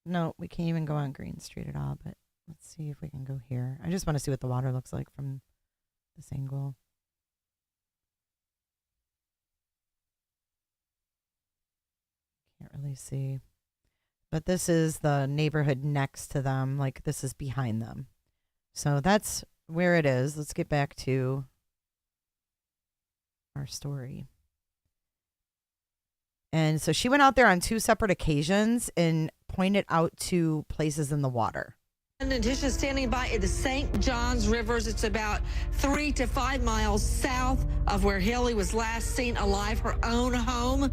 No, we can't even go on Green Street at all, but let's see if we can go here. I just want to see what the water looks like from this angle. Can't really see. But this is the neighborhood next to them. Like, this is behind them. So that's where it is. Let's get back to our story. And so she went out there on 2 separate occasions and pointed out to places in the water.
Natisha standing by at the St. Johns Rivers. It's about 3 to 5 miles south of where Haleigh was last seen alive, her own home.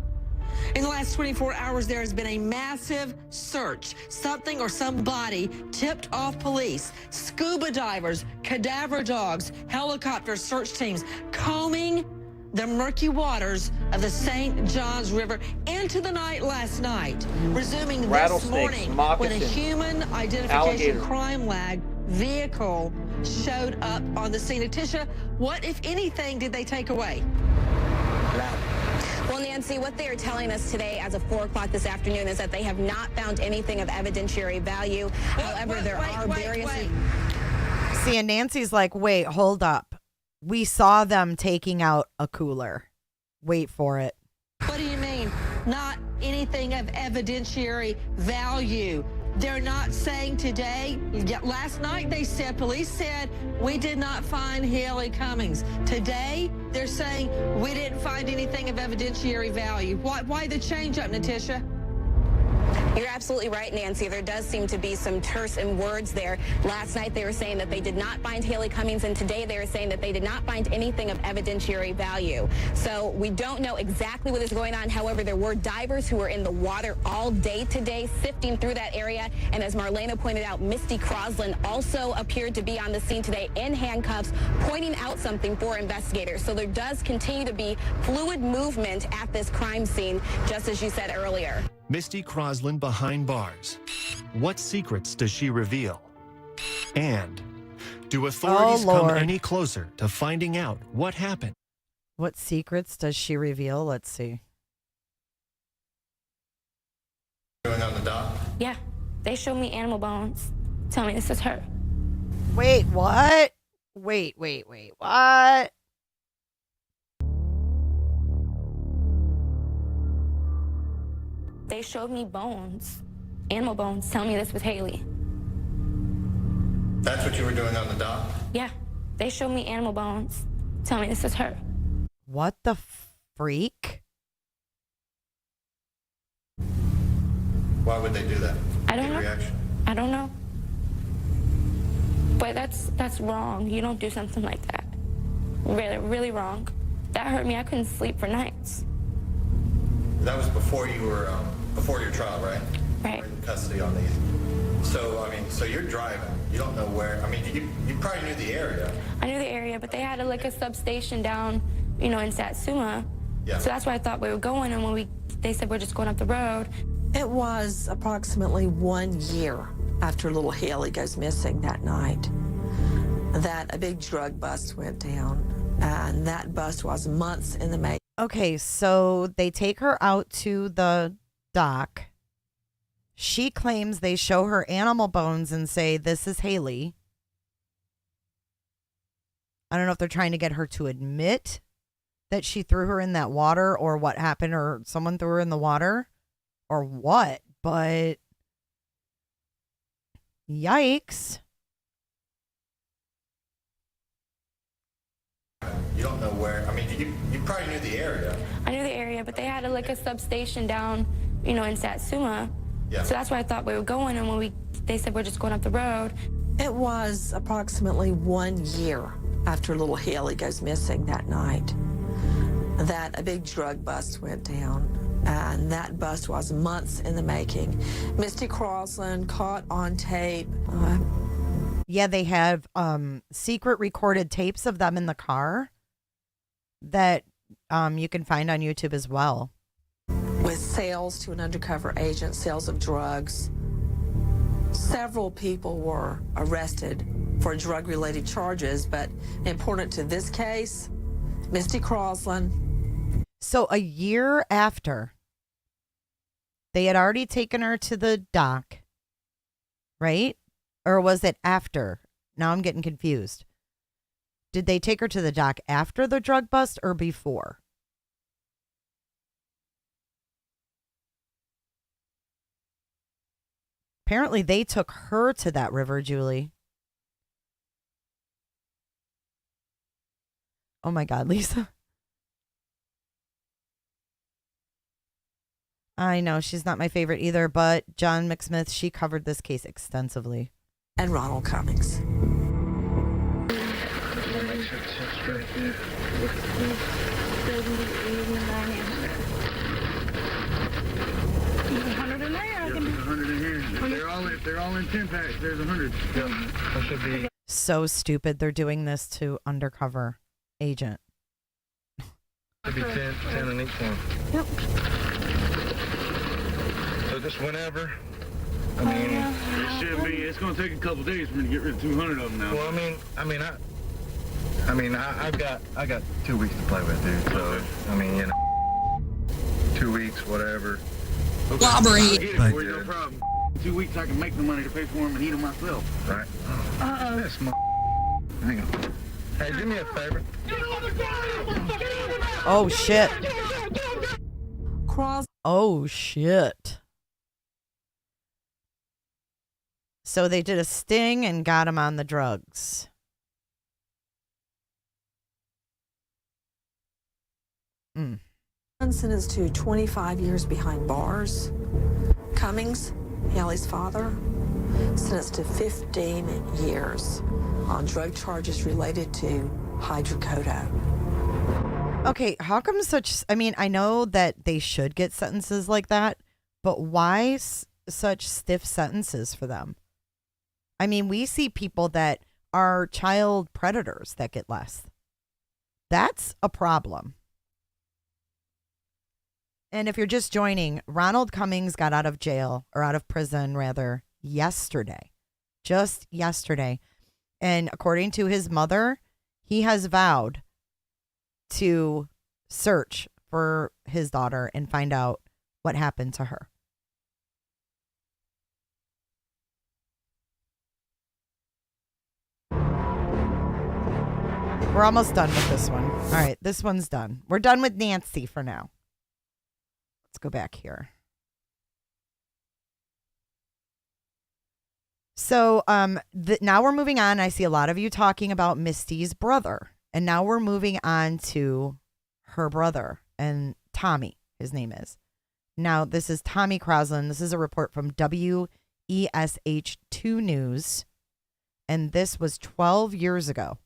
In the last 24 hours, there has been a massive search. Something or somebody tipped off police, scuba divers, cadaver dogs, helicopter search teams combing the murky waters of the St. Johns River into the night last night, resuming this morning when a human identification crime lab vehicle showed up on the scene. Natisha, what, if anything, did they take away?
Well, Nancy, what they are telling us today as of 4 o'clock this afternoon is that they have not found anything of evidentiary value. However, there are various...
See, and Nancy's like, wait, hold up. We saw them taking out a cooler. Wait for it.
What do you mean? Not anything of evidentiary value. They're not saying today. Last night they said, police said, we did not find Haleigh Cummings. Today they're saying we didn't find anything of evidentiary value. Why the change up, Natisha?
You're absolutely right, Nancy. There does seem to be some terse in words there. Last night they were saying that they did not find Haleigh Cummings, and today they are saying that they did not find anything of evidentiary value. So we don't know exactly what is going on. However, there were divers who were in the water all day today, sifting through that area. And as Marlena pointed out, Misty Croslin also appeared to be on the scene today in handcuffs, pointing out something for investigators. So there does continue to be fluid movement at this crime scene, just as you said earlier.
Misty Crosland behind bars. What secrets does she reveal? And do authorities come
Lord.
any closer to finding out what happened?
What secrets does she reveal? Let's see.
Going on the dock?
Yeah, they showed me animal bones. Tell me this is her.
Wait, what? Wait, what?
They showed me bones, animal bones. Tell me this was Haleigh.
That's what you were doing on the dock?
Yeah, they showed me animal bones. Tell me this is her.
What the freak?
Why would they do that?
I don't
Any
know.
reaction?
I don't know. But that's wrong. You don't do something like that. Really, really wrong. That hurt me. I couldn't sleep for nights.
That was before you were, before your trial, right?
Right.
In custody on these. So, I mean, so you're driving. You don't know where. I mean, you probably knew the area.
I knew the area, but they had a substation down, in Satsuma.
Yeah.
So that's where I thought we were going. And when they said we're just going up the road.
It was approximately 1 year after little Haleigh goes missing that night that a big drug bust went down. And that bust was months in the making.
Okay, so they take her out to the dock. She claims they show her animal bones and say, this is Haleigh. I don't know if they're trying to get her to admit that she threw her in that water or what happened or someone threw her in the water or what, but yikes.
You don't know where. I mean, you probably knew the area.
I knew the area, but they had a substation down, in Satsuma.
Yeah.
So that's where I thought we were going. And when they said we're just going up the road.
It was approximately 1 year after little Haleigh goes missing that night that a big drug bust went down. And that bust was months in the making. Misty Crosland caught on tape.
Yeah, they have secret recorded tapes of them in the car that you can find on YouTube as well.
With sales to an undercover agent, sales of drugs. Several people were arrested for drug-related charges, but important to this case, Misty Crosland.
So a year after, they had already taken her to the dock, right? Or was it after? Now I'm getting confused. Did they take her to the dock after the drug bust or before? Apparently they took her to that river, Julie. Oh my God, Lisa. I know she's not my favorite either, but John McSmith, she covered this case extensively.
And Ronald Cummings.
If they're all in 10 packs, there's 100.
Yeah, that should be.
So stupid. They're doing this to undercover agent.
Should be 10 in each one.
Yep.
So just whenever. I mean,
it should be. It's going to take a couple days for me to get rid of 200 of them now.
Well, I got 2 weeks to play with, dude. So I mean, 2 weeks, whatever.
Okay.
Robbery.
I'll get it for you, no problem. 2 weeks, I can make the money to pay for them and eat them myself.
Right. This hang on. Hey, do me a favor.
Oh shit.
Cross.
Oh shit. So they did a sting and got him on the drugs.
Sentenced to 25 years behind bars. Cummings, Haleigh's father, sentenced to 15 years on drug charges related to hydrocodone.
Okay, how come I know that they should get sentences like that, but why such stiff sentences for them? I mean, we see people that are child predators that get less. That's a problem. And if you're just joining, Ronald Cummings got out of prison, yesterday. Just yesterday. And according to his mother, he has vowed to search for his daughter and find out what happened to her. We're almost done with this one. All right, this one's done. We're done with Nancy for now. Let's go back here. So now we're moving on. I see a lot of you talking about Misty's brother. And now we're moving on to her brother and Tommy, his name is. Now, this is Tommy Crosland. This is a report from WESH2 News. And this was 12 years ago.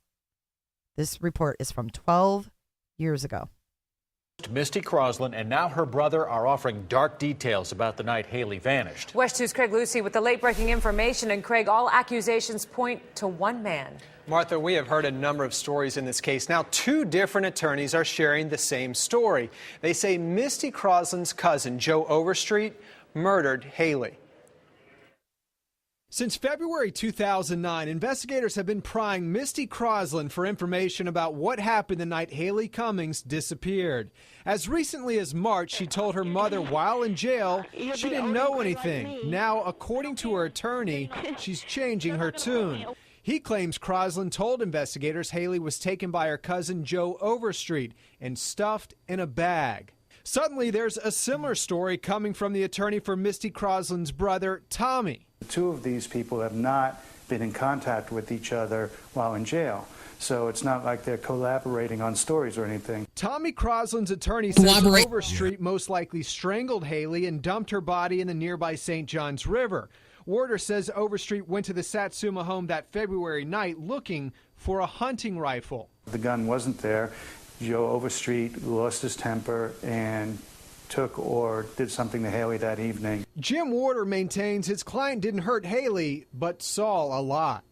This report is from 12 years ago.
Misty Crosland and now her brother are offering dark details about the night Haleigh vanished.
WESH 2's Craig Lucy with the late-breaking information. And Craig, all accusations point to one man.
Martha, we have heard a number of stories in this case. Now, 2 different attorneys are sharing the same story. They say Misty Crosland's cousin, Joe Overstreet, murdered Haleigh.
Since February 2009, investigators have been prying Misty Crosland for information about what happened the night Haleigh Cummings disappeared. As recently as March, she told her mother while in jail she didn't know anything. Now, according to her attorney, she's changing her tune. He claims Crosland told investigators Haleigh was taken by her cousin Joe Overstreet and stuffed in a bag. Suddenly, there's a similar story coming from the attorney for Misty Crosland's brother, Tommy.
The 2 of these people have not been in contact with each other while in jail. So it's not like they're collaborating on stories or anything.
Tommy Crosland's attorney says Overstreet most likely strangled Haleigh and dumped her body in the nearby St. Johns River. Warder says Overstreet went to the Satsuma home that February night looking for a hunting rifle.
The gun wasn't there. Joe Overstreet lost his temper and took or did something to Haleigh that evening.
Jim Warder maintains his client didn't hurt Haleigh, but saw a lot.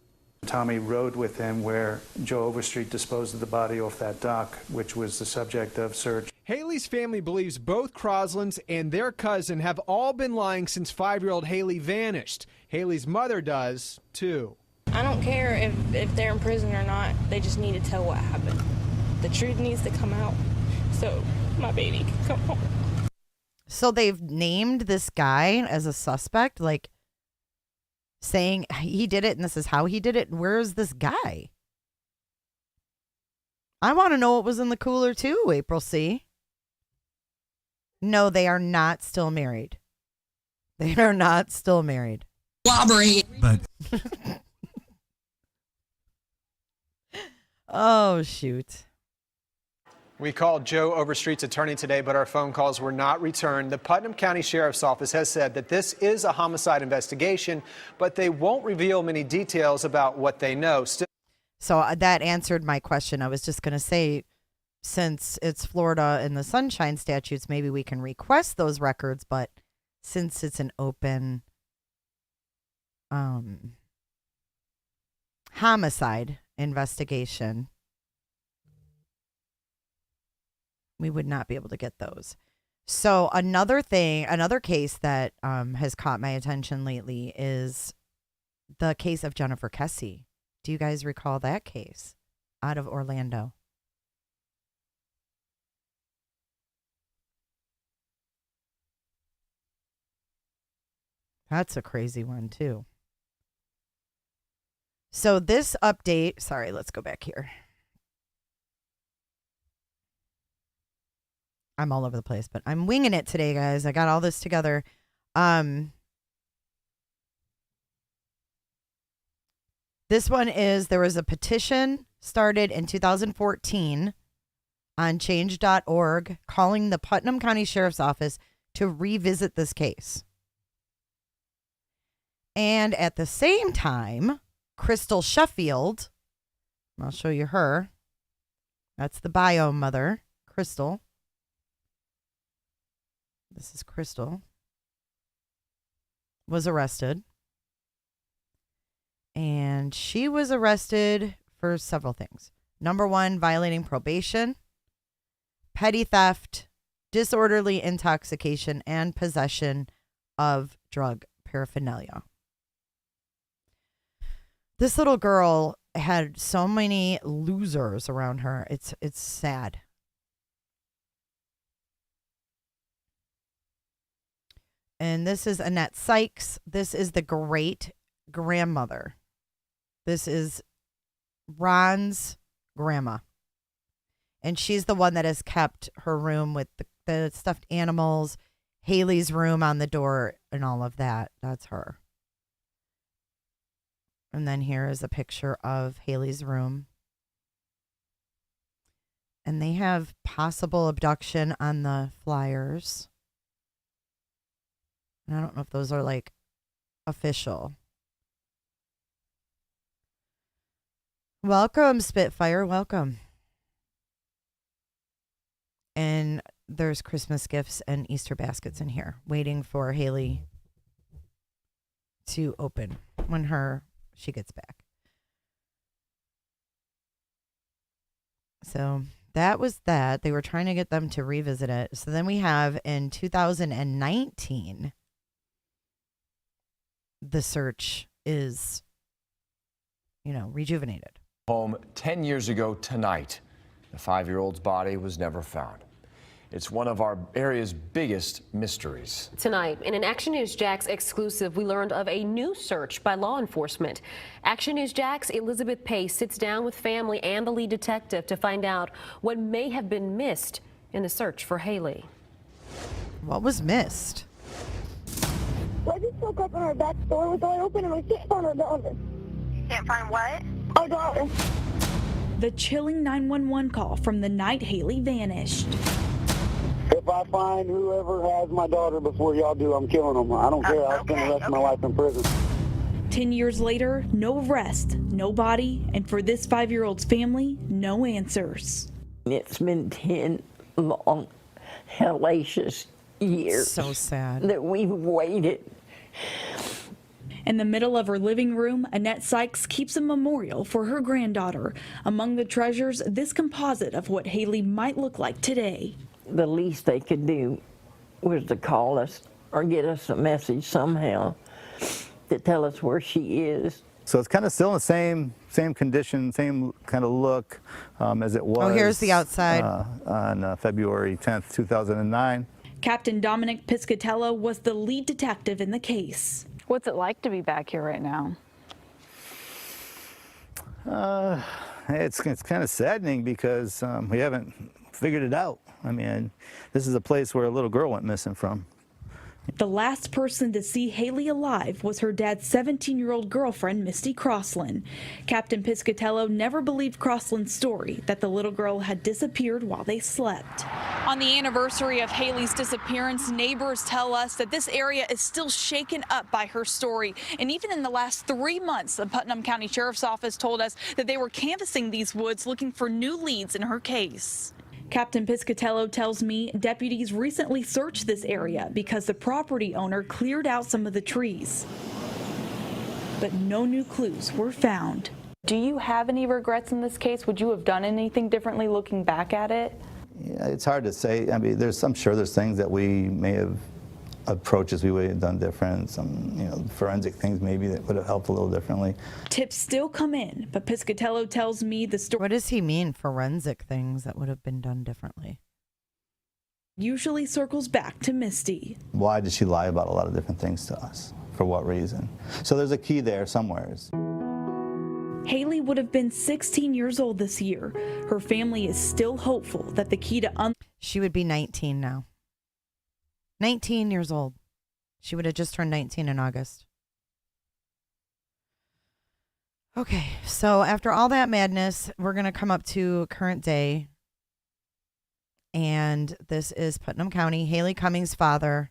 Tommy rode with him where Joe Overstreet disposed of the body off that dock, which was the subject of search.
Haleigh's family believes both Croslands and their cousin have all been lying since 5-year-old Haleigh vanished. Haleigh's mother does, too.
I don't care if they're in prison or not. They just need to tell what happened. The truth needs to come out so my baby can come home.
So they've named this guy as a suspect, like saying he did it and this is how he did it. Where is this guy? I want to know what was in the cooler too, April C. No, they are not still married. They are not still married.
Robbery. But
oh, shoot.
We called Joe Overstreet's attorney today, but our phone calls were not returned. The Putnam County Sheriff's Office has said that this is a homicide investigation, but they won't reveal many details about what they know.
So that answered my question. I was just going to say, since it's Florida and the Sunshine Statutes, maybe we can request those records, but since it's an open homicide investigation, we would not be able to get those. So another case that has caught my attention lately is the case of Jennifer Kesse. Do you guys recall that case out of Orlando? That's a crazy one too. So this update, sorry, let's go back here. I'm all over the place, but I'm winging it today, guys. I got all this together. This one is, there was a petition started in 2014 on change.org calling the Putnam County Sheriff's Office to revisit this case. And at the same time, Crystal Sheffield, I'll show you her. That's the bio mother, Crystal. This is Crystal, was arrested. And she was arrested for several things. Number one, violating probation, petty theft, disorderly intoxication, and possession of drug paraphernalia. This little girl had so many losers around her. It's sad. And this is Annette Sykes. This is the great grandmother. This is Ron's grandma. And she's the one that has kept her room with the stuffed animals, Haleigh's room on the door, and all of that. That's her. And then here is a picture of Haleigh's room. And they have possible abduction on the flyers. And I don't know if those are like official. Welcome, Spitfire. Welcome. And there's Christmas gifts and Easter baskets in here waiting for Haleigh to open when she gets back. So that was that. They were trying to get them to revisit it. So then we have in 2019, the search is, rejuvenated.
Home 10 years ago tonight, the 5-year-old's body was never found. It's one of our area's biggest mysteries.
Tonight, in an Action News Jax exclusive, we learned of a new search by law enforcement. Action News Jax Elizabeth Pace sits down with family and the lead detective to find out what may have been missed in the search for Haleigh.
What was missed?
I just woke up and our back door was all open and I can't find our daughter.
You can't find what?
Our daughter.
The chilling 911 call from the night Haleigh vanished.
If I find whoever has my daughter before y'all do, I'm killing them. I don't care. I'll spend the rest of my life in prison.
10 years later, no arrest, no body, and for this 5-year-old's family, no answers.
It's been 10 long, hellacious years.
So sad.
That we've waited.
In the middle of her living room, Annette Sykes keeps a memorial for her granddaughter. Among the treasures, this composite of what Haleigh might look like today.
The least they could do was to call us or get us a message somehow to tell us where she is.
So it's kind of still in the same condition, same kind of look as it was.
Oh, here's the outside.
On February 10th, 2009.
Captain Dominic Piscatello was the lead detective in the case.
What's it like to be back here right now?
It's kind of saddening because we haven't figured it out. I mean, this is a place where a little girl went missing from.
The last person to see Haleigh alive was her dad's 17-year-old girlfriend, Misty Crossland. Captain Piscatello never believed Crossland's story that the little girl had disappeared while they slept. On the anniversary of Haleigh's disappearance, neighbors tell us that this area is still shaken up by her story. And even in the last 3 months, the Putnam County Sheriff's Office told us that they were canvassing these woods looking for new leads in her case. Captain Piscatello tells me deputies recently searched this area because the property owner cleared out some of the trees. But no new clues were found.
Do you have any regrets in this case? Would you have done anything differently looking back at it?
Yeah, it's hard to say. I mean, I'm sure there's things that we may have approaches we would have done different, some forensic things maybe that would have helped a little differently.
Tips still come in, but Piscatello tells me the story.
What does he mean, forensic things that would have been done differently?
Usually circles back to Misty.
Why did she lie about a lot of different things to us? For what reason? So there's a key there somewhere.
Haleigh would have been 16 years old this year. Her family is still hopeful that the key to
She would be 19 now. 19 years old. She would have just turned 19 in August. Okay, so after all that madness, we're going to come up to current day. And this is Putnam County. Haleigh Cummings' father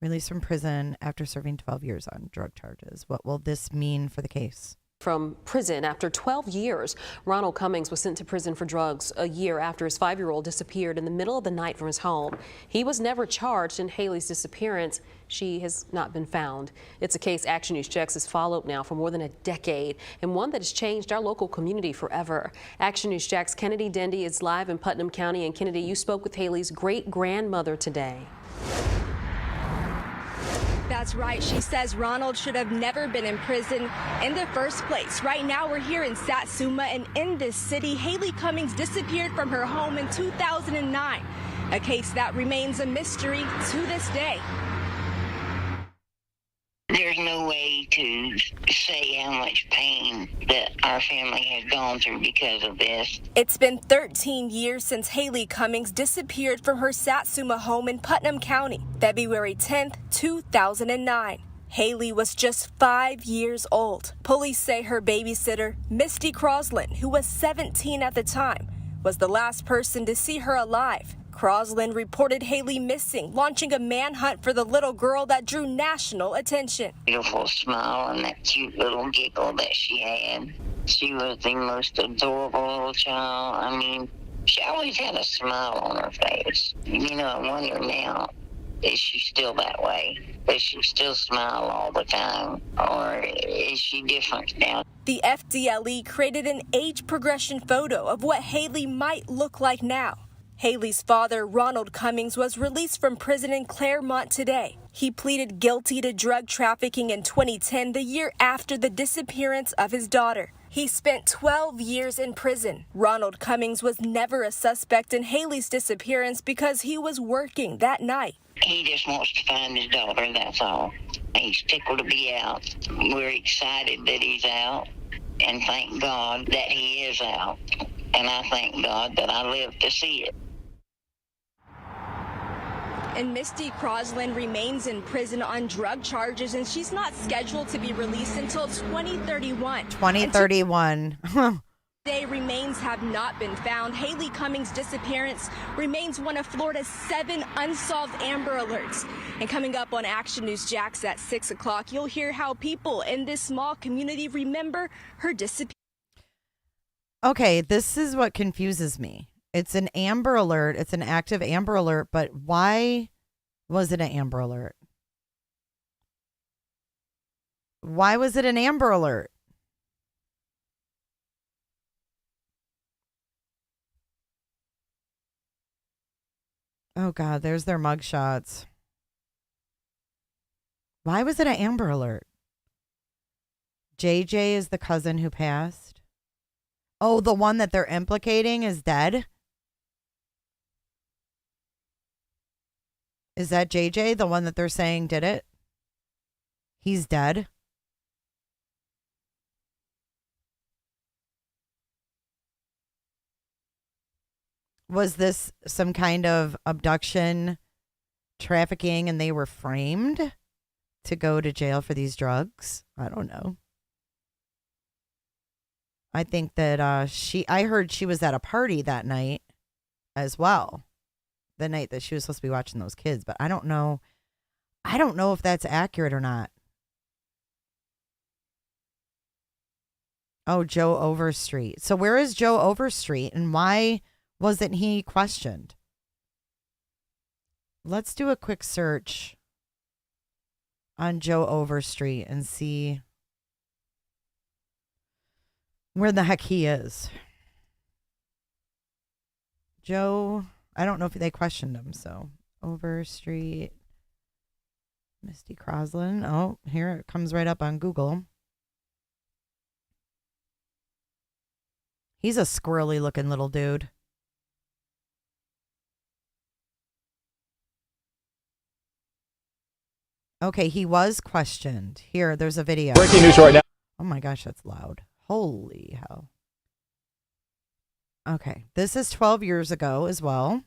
released from prison after serving 12 years on drug charges. What will this mean for the case?
from prison after 12 years. Ronald Cummings was sent to prison for drugs a year after his 5-year-old disappeared in the middle of the night from his home. He was never charged in Haleigh's disappearance. She has not been found. It's a case Action News Checks has followed now for more than a decade, and one that has changed our local community forever. Action News Checks' Kennedy Dendy is live in Putnam County. And Kennedy, you spoke with Haleigh's great-grandmother today.
That's right. She says Ronald should have never been in prison in the first place. Right now, we're here in Satsuma, and in this city, Haleigh Cummings disappeared from her home in 2009, a case that remains a mystery to this day.
There's no way to say how much pain that our family has gone through because of this.
It's been 13 years since Haleigh Cummings disappeared from her Satsuma home in Putnam County, February 10th, 2009. Haleigh was just 5 years old. Police say her babysitter, Misty Crosland, who was 17 at the time, was the last person to see her alive. Crosland reported Haleigh missing, launching a manhunt for the little girl that drew national attention.
Beautiful smile and that cute little giggle that she had. She was the most adorable little child. I mean, she always had a smile on her face. You know, I wonder now, is she still that way? Does she still smile all the time? Or is she different now?
The FDLE created an age progression photo of what Haleigh might look like now. Haleigh's father, Ronald Cummings, was released from prison in Claremont today. He pleaded guilty to drug trafficking in 2010, the year after the disappearance of his daughter. He spent 12 years in prison. Ronald Cummings was never a suspect in Haleigh's disappearance because he was working that night.
He just wants to find his daughter, that's all. He's tickled to be out. We're excited that he's out, and thank God that he is out. And I thank God that I lived to see it.
And Misty Crosland remains in prison on drug charges, and she's not scheduled to be released until 2031.
2031.
Today, remains have not been found. Haleigh Cummings' disappearance remains one of Florida's 7 unsolved Amber Alerts. And coming up on Action News Jax at 6 o'clock, you'll hear how people in this small community remember her disappearance.
Okay, this is what confuses me. It's an Amber Alert. It's an active Amber Alert, but why was it an Amber Alert? Why was it an Amber Alert? Oh, God, there's their mugshots. Why was it an Amber Alert? JJ is the cousin who passed. Oh, the one that they're implicating is dead? Is that JJ, the one that they're saying did it? He's dead? Was this some kind of abduction, trafficking, and they were framed to go to jail for these drugs? I don't know. I think that I heard she was at a party that night as well. The night that she was supposed to be watching those kids, but I don't know. I don't know if that's accurate or not. Oh, Joe Overstreet. So where is Joe Overstreet and why wasn't he questioned? Let's do a quick search on Joe Overstreet and see where the heck he is. Joe, I don't know if they questioned him, so Overstreet, Misty Crosland. Oh, here it comes right up on Google. He's a squirrely looking little dude. Okay, he was questioned. Here, there's a video.
Breaking news right now.
Oh my gosh, that's loud. Holy hell. Okay, this is 12 years ago as well.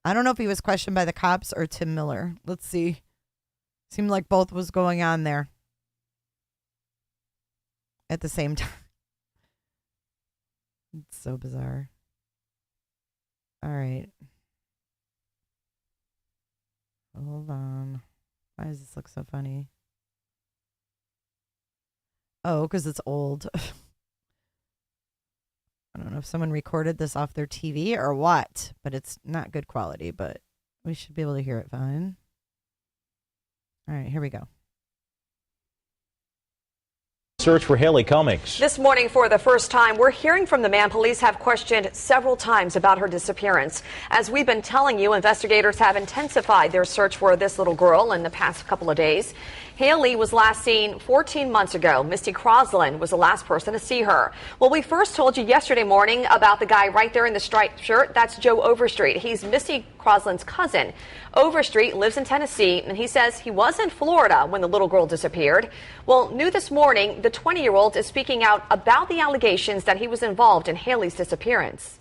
I don't know if he was questioned by the cops or Tim Miller. Let's see. Seemed like both was going on there at the same time. It's so bizarre. All right. Hold on. Why does this look so funny? Oh, because it's old. I don't know if someone recorded this off their TV or what, but it's not good quality, but we should be able to hear it fine. All right, here we go.
Search for Haleigh Cummings.
This morning, for the first time, we're hearing from the man police have questioned several times about her disappearance. As we've been telling you, investigators have intensified their search for this little girl in the past couple of days. Haleigh was last seen 14 months ago. Misty Crosland was the last person to see her. Well, we first told you yesterday morning about the guy right there in the striped shirt. That's Joe Overstreet. He's Misty Crosland's cousin. Overstreet lives in Tennessee, and he says he was in Florida when the little girl disappeared. Well, new this morning, the 20-year-old is speaking out about the allegations that he was involved in Haleigh's disappearance.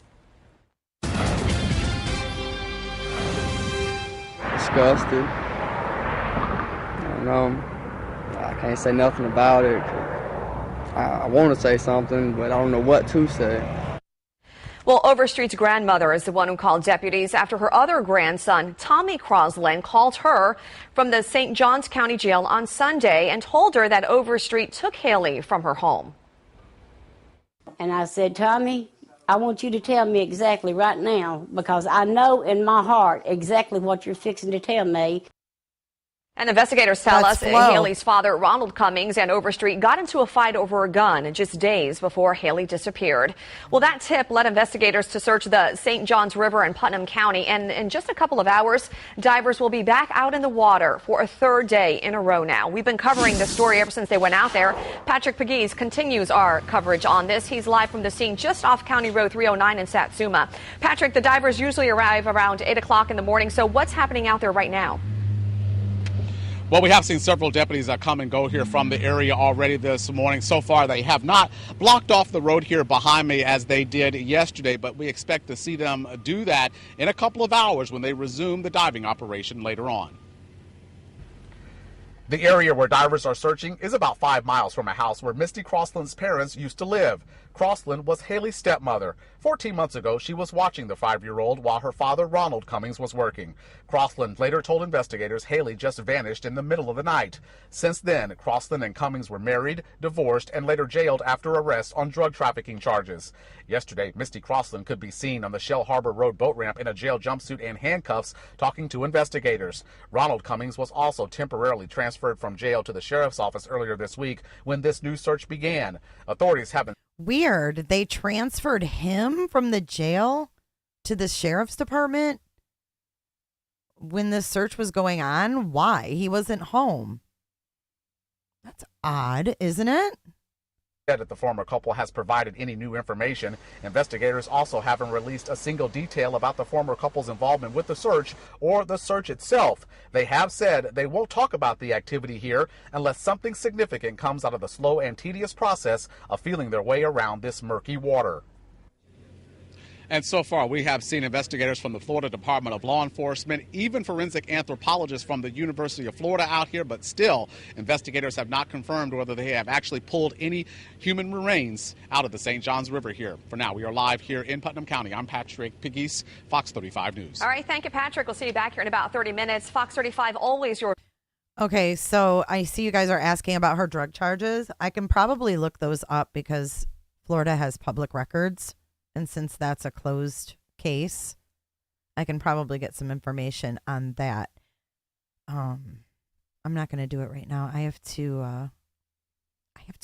Disgusted. I don't know. I can't say nothing about it. I want to say something, but I don't know what to say.
Well, Overstreet's grandmother is the one who called deputies after her other grandson, Tommy Crosland, called her from the St. Johns County Jail on Sunday and told her that Overstreet took Haleigh from her home.
And I said, Tommy, I want you to tell me exactly right now, because I know in my heart exactly what you're fixing to tell me.
And investigators tell us Haleigh's father, Ronald Cummings, and Overstreet got into a fight over a gun just days before Haleigh disappeared. Well, that tip led investigators to search the St. Johns River in Putnam County. And in just a couple of hours, divers will be back out in the water for a third day in a row now. We've been covering this story ever since they went out there. Patrick Pegues continues our coverage on this. He's live from the scene just off County Road 309 in Satsuma. Patrick, the divers usually arrive around 8 o'clock in the morning. So what's happening out there right now?
Well, we have seen several deputies that come and go here from the area already this morning. So far, they have not blocked off the road here behind me as they did yesterday, but we expect to see them do that in a couple of hours when they resume the diving operation later on. The area where divers are searching is about 5 miles from a house where Misty Crosland's parents used to live. Crosland was Haleigh's stepmother. 14 months ago, she was watching the 5-year-old while her father, Ronald Cummings, was working. Crosland later told investigators Haleigh just vanished in the middle of the night. Since then, Crosland and Cummings were married, divorced, and later jailed after arrest on drug trafficking charges. Yesterday, Misty Crosland could be seen on the Shell Harbor Road boat ramp in a jail jumpsuit and handcuffs talking to investigators. Ronald Cummings was also temporarily transferred from jail to the sheriff's office earlier this week when this new search began. Authorities haven't.
Weird. They transferred him from the jail to the sheriff's department when this search was going on. Why? He wasn't home. That's odd, isn't it?
That the former couple has provided any new information. Investigators also haven't released a single detail about the former couple's involvement with the search or the search itself. They have said they won't talk about the activity here unless something significant comes out of the slow and tedious process of feeling their way around this murky water. And so far, we have seen investigators from the Florida Department of Law Enforcement, even forensic anthropologists from the University of Florida out here, but still, investigators have not confirmed whether they have actually pulled any human remains out of the St. Johns River here. For now, we are live here in Putnam County. I'm Patrick Pegues, Fox 35 News.
All right, thank you, Patrick. We'll see you back here in about 30 minutes. Fox 35, always your...
Okay, so I see you guys are asking about her drug charges. I can probably look those up because Florida has public records. And since that's a closed case, I can probably get some information on that. I'm not going to do it right now. I have to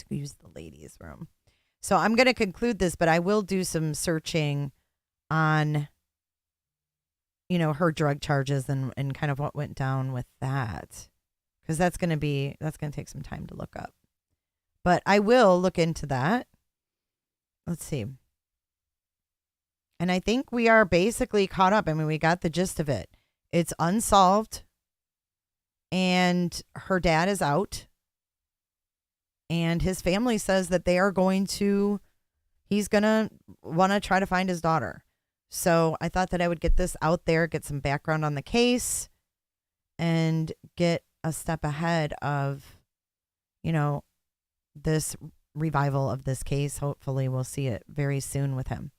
use the ladies' room. So I'm going to conclude this, but I will do some searching on, her drug charges and kind of what went down with that. Because that's going to take some time to look up. But I will look into that. Let's see. And I think we are basically caught up. I mean, we got the gist of it. It's unsolved. And her dad is out. And his family says that he's going to want to try to find his daughter. So I thought that I would get this out there, get some background on the case, and get a step ahead of, this revival of this case. Hopefully we'll see it very soon with him.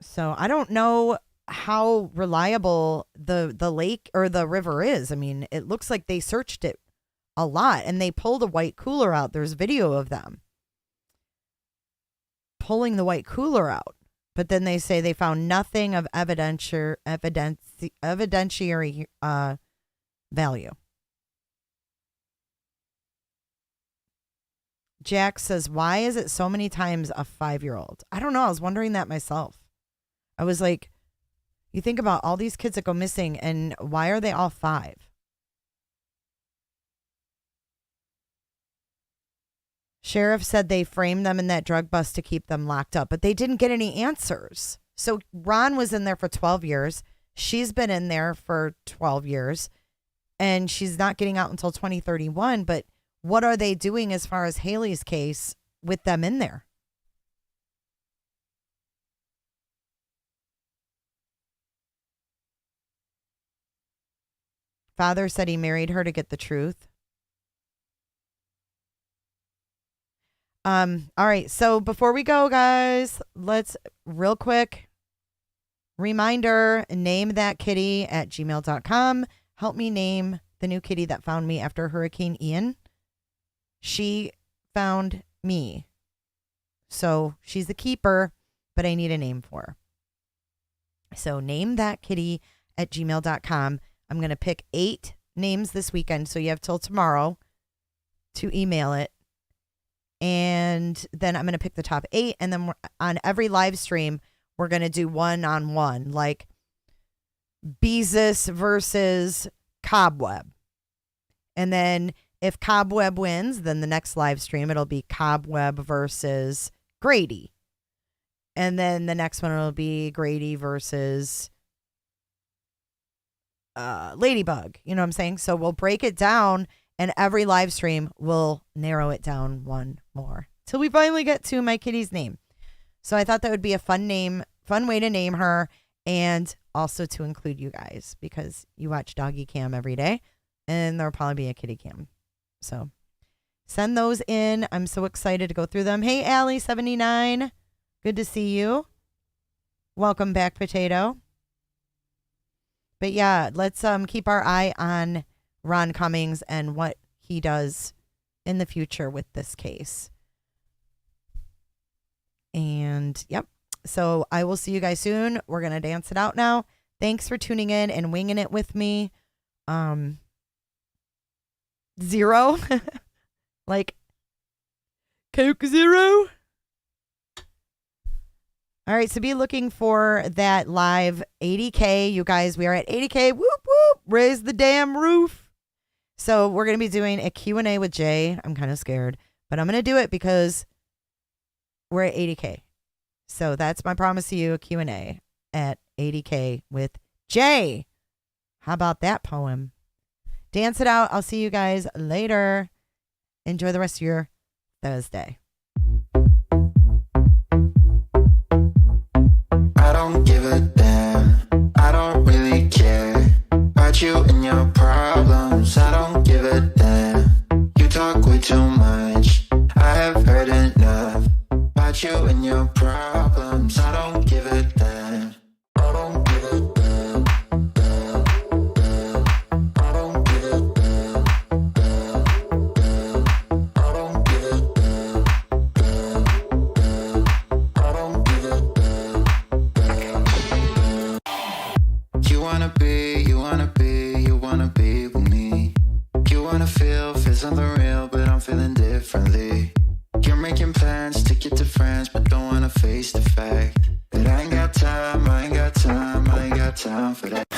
So I don't know how reliable the lake or the river is. I mean, it looks like they searched it a lot. And they pulled a white cooler out. There's video of them pulling the white cooler out. But then they say they found nothing of evidentiary value. Jack says, why is it so many times a 5-year-old? I don't know. I was wondering that myself. I was like, you think about all these kids that go missing, and why are they all 5? Sheriff said they framed them in that drug bust to keep them locked up, but they didn't get any answers. So Ron was in there for 12 years. She's been in there for 12 years, and she's not getting out until 2031. But what are they doing as far as Haleigh's case with them in there? Father said he married her to get the truth. All right. So before we go, guys, let's real quick reminder, name that kitty at gmail.com. Help me name the new kitty that found me after Hurricane Ian. She found me. So she's the keeper, but I need a name for her. So name that kitty at gmail.com. I'm going to pick 8 names this weekend. So you have till tomorrow to email it. And then I'm going to pick the top 8. And then on every live stream, we're going to do 1-on-1, like Beezus versus Cobweb. And then if Cobweb wins, then the next live stream, it'll be Cobweb versus Grady. And then the next one will be Grady versus Ladybug. You know what I'm saying? So we'll break it down. And every live stream will narrow it down one more till we finally get to my kitty's name. So I thought that would be a fun way to name her, and also to include you guys because you watch Doggy Cam every day, and there'll probably be a kitty cam. So send those in. I'm so excited to go through them. Hey, Allie79, good to see you. Welcome back, Potato. But yeah, let's keep our eye on Ron Cummings and what he does in the future with this case. And yep. So I will see you guys soon. We're going to dance it out now. Thanks for tuning in and winging it with me. 0 like Coke Zero. All right, so be looking for that live 80K. You guys, we are at 80K. Whoop, whoop. Raise the damn roof. So we're going to be doing a Q&A with Jay. I'm kind of scared, but I'm going to do it because we're at 80K. So that's my promise to you, a Q&A at 80K with Jay. How about that poem? Dance it out. I'll see you guys later. Enjoy the rest of your Thursday.
I don't give a damn. I don't really care about you and your problems. I don't give a damn. You talk way too much. I have heard enough about you and your problems. I don't give a damn. I don't give a damn. Damn, damn. I don't give a damn. Damn, damn. I don't give a damn. Damn, damn. I don't give a damn. Damn, damn. You wanna be with me. You wanna feel something real, but I'm feeling differently. You're making plans to get to friends, but don't wanna face the fact that I ain't got time for that.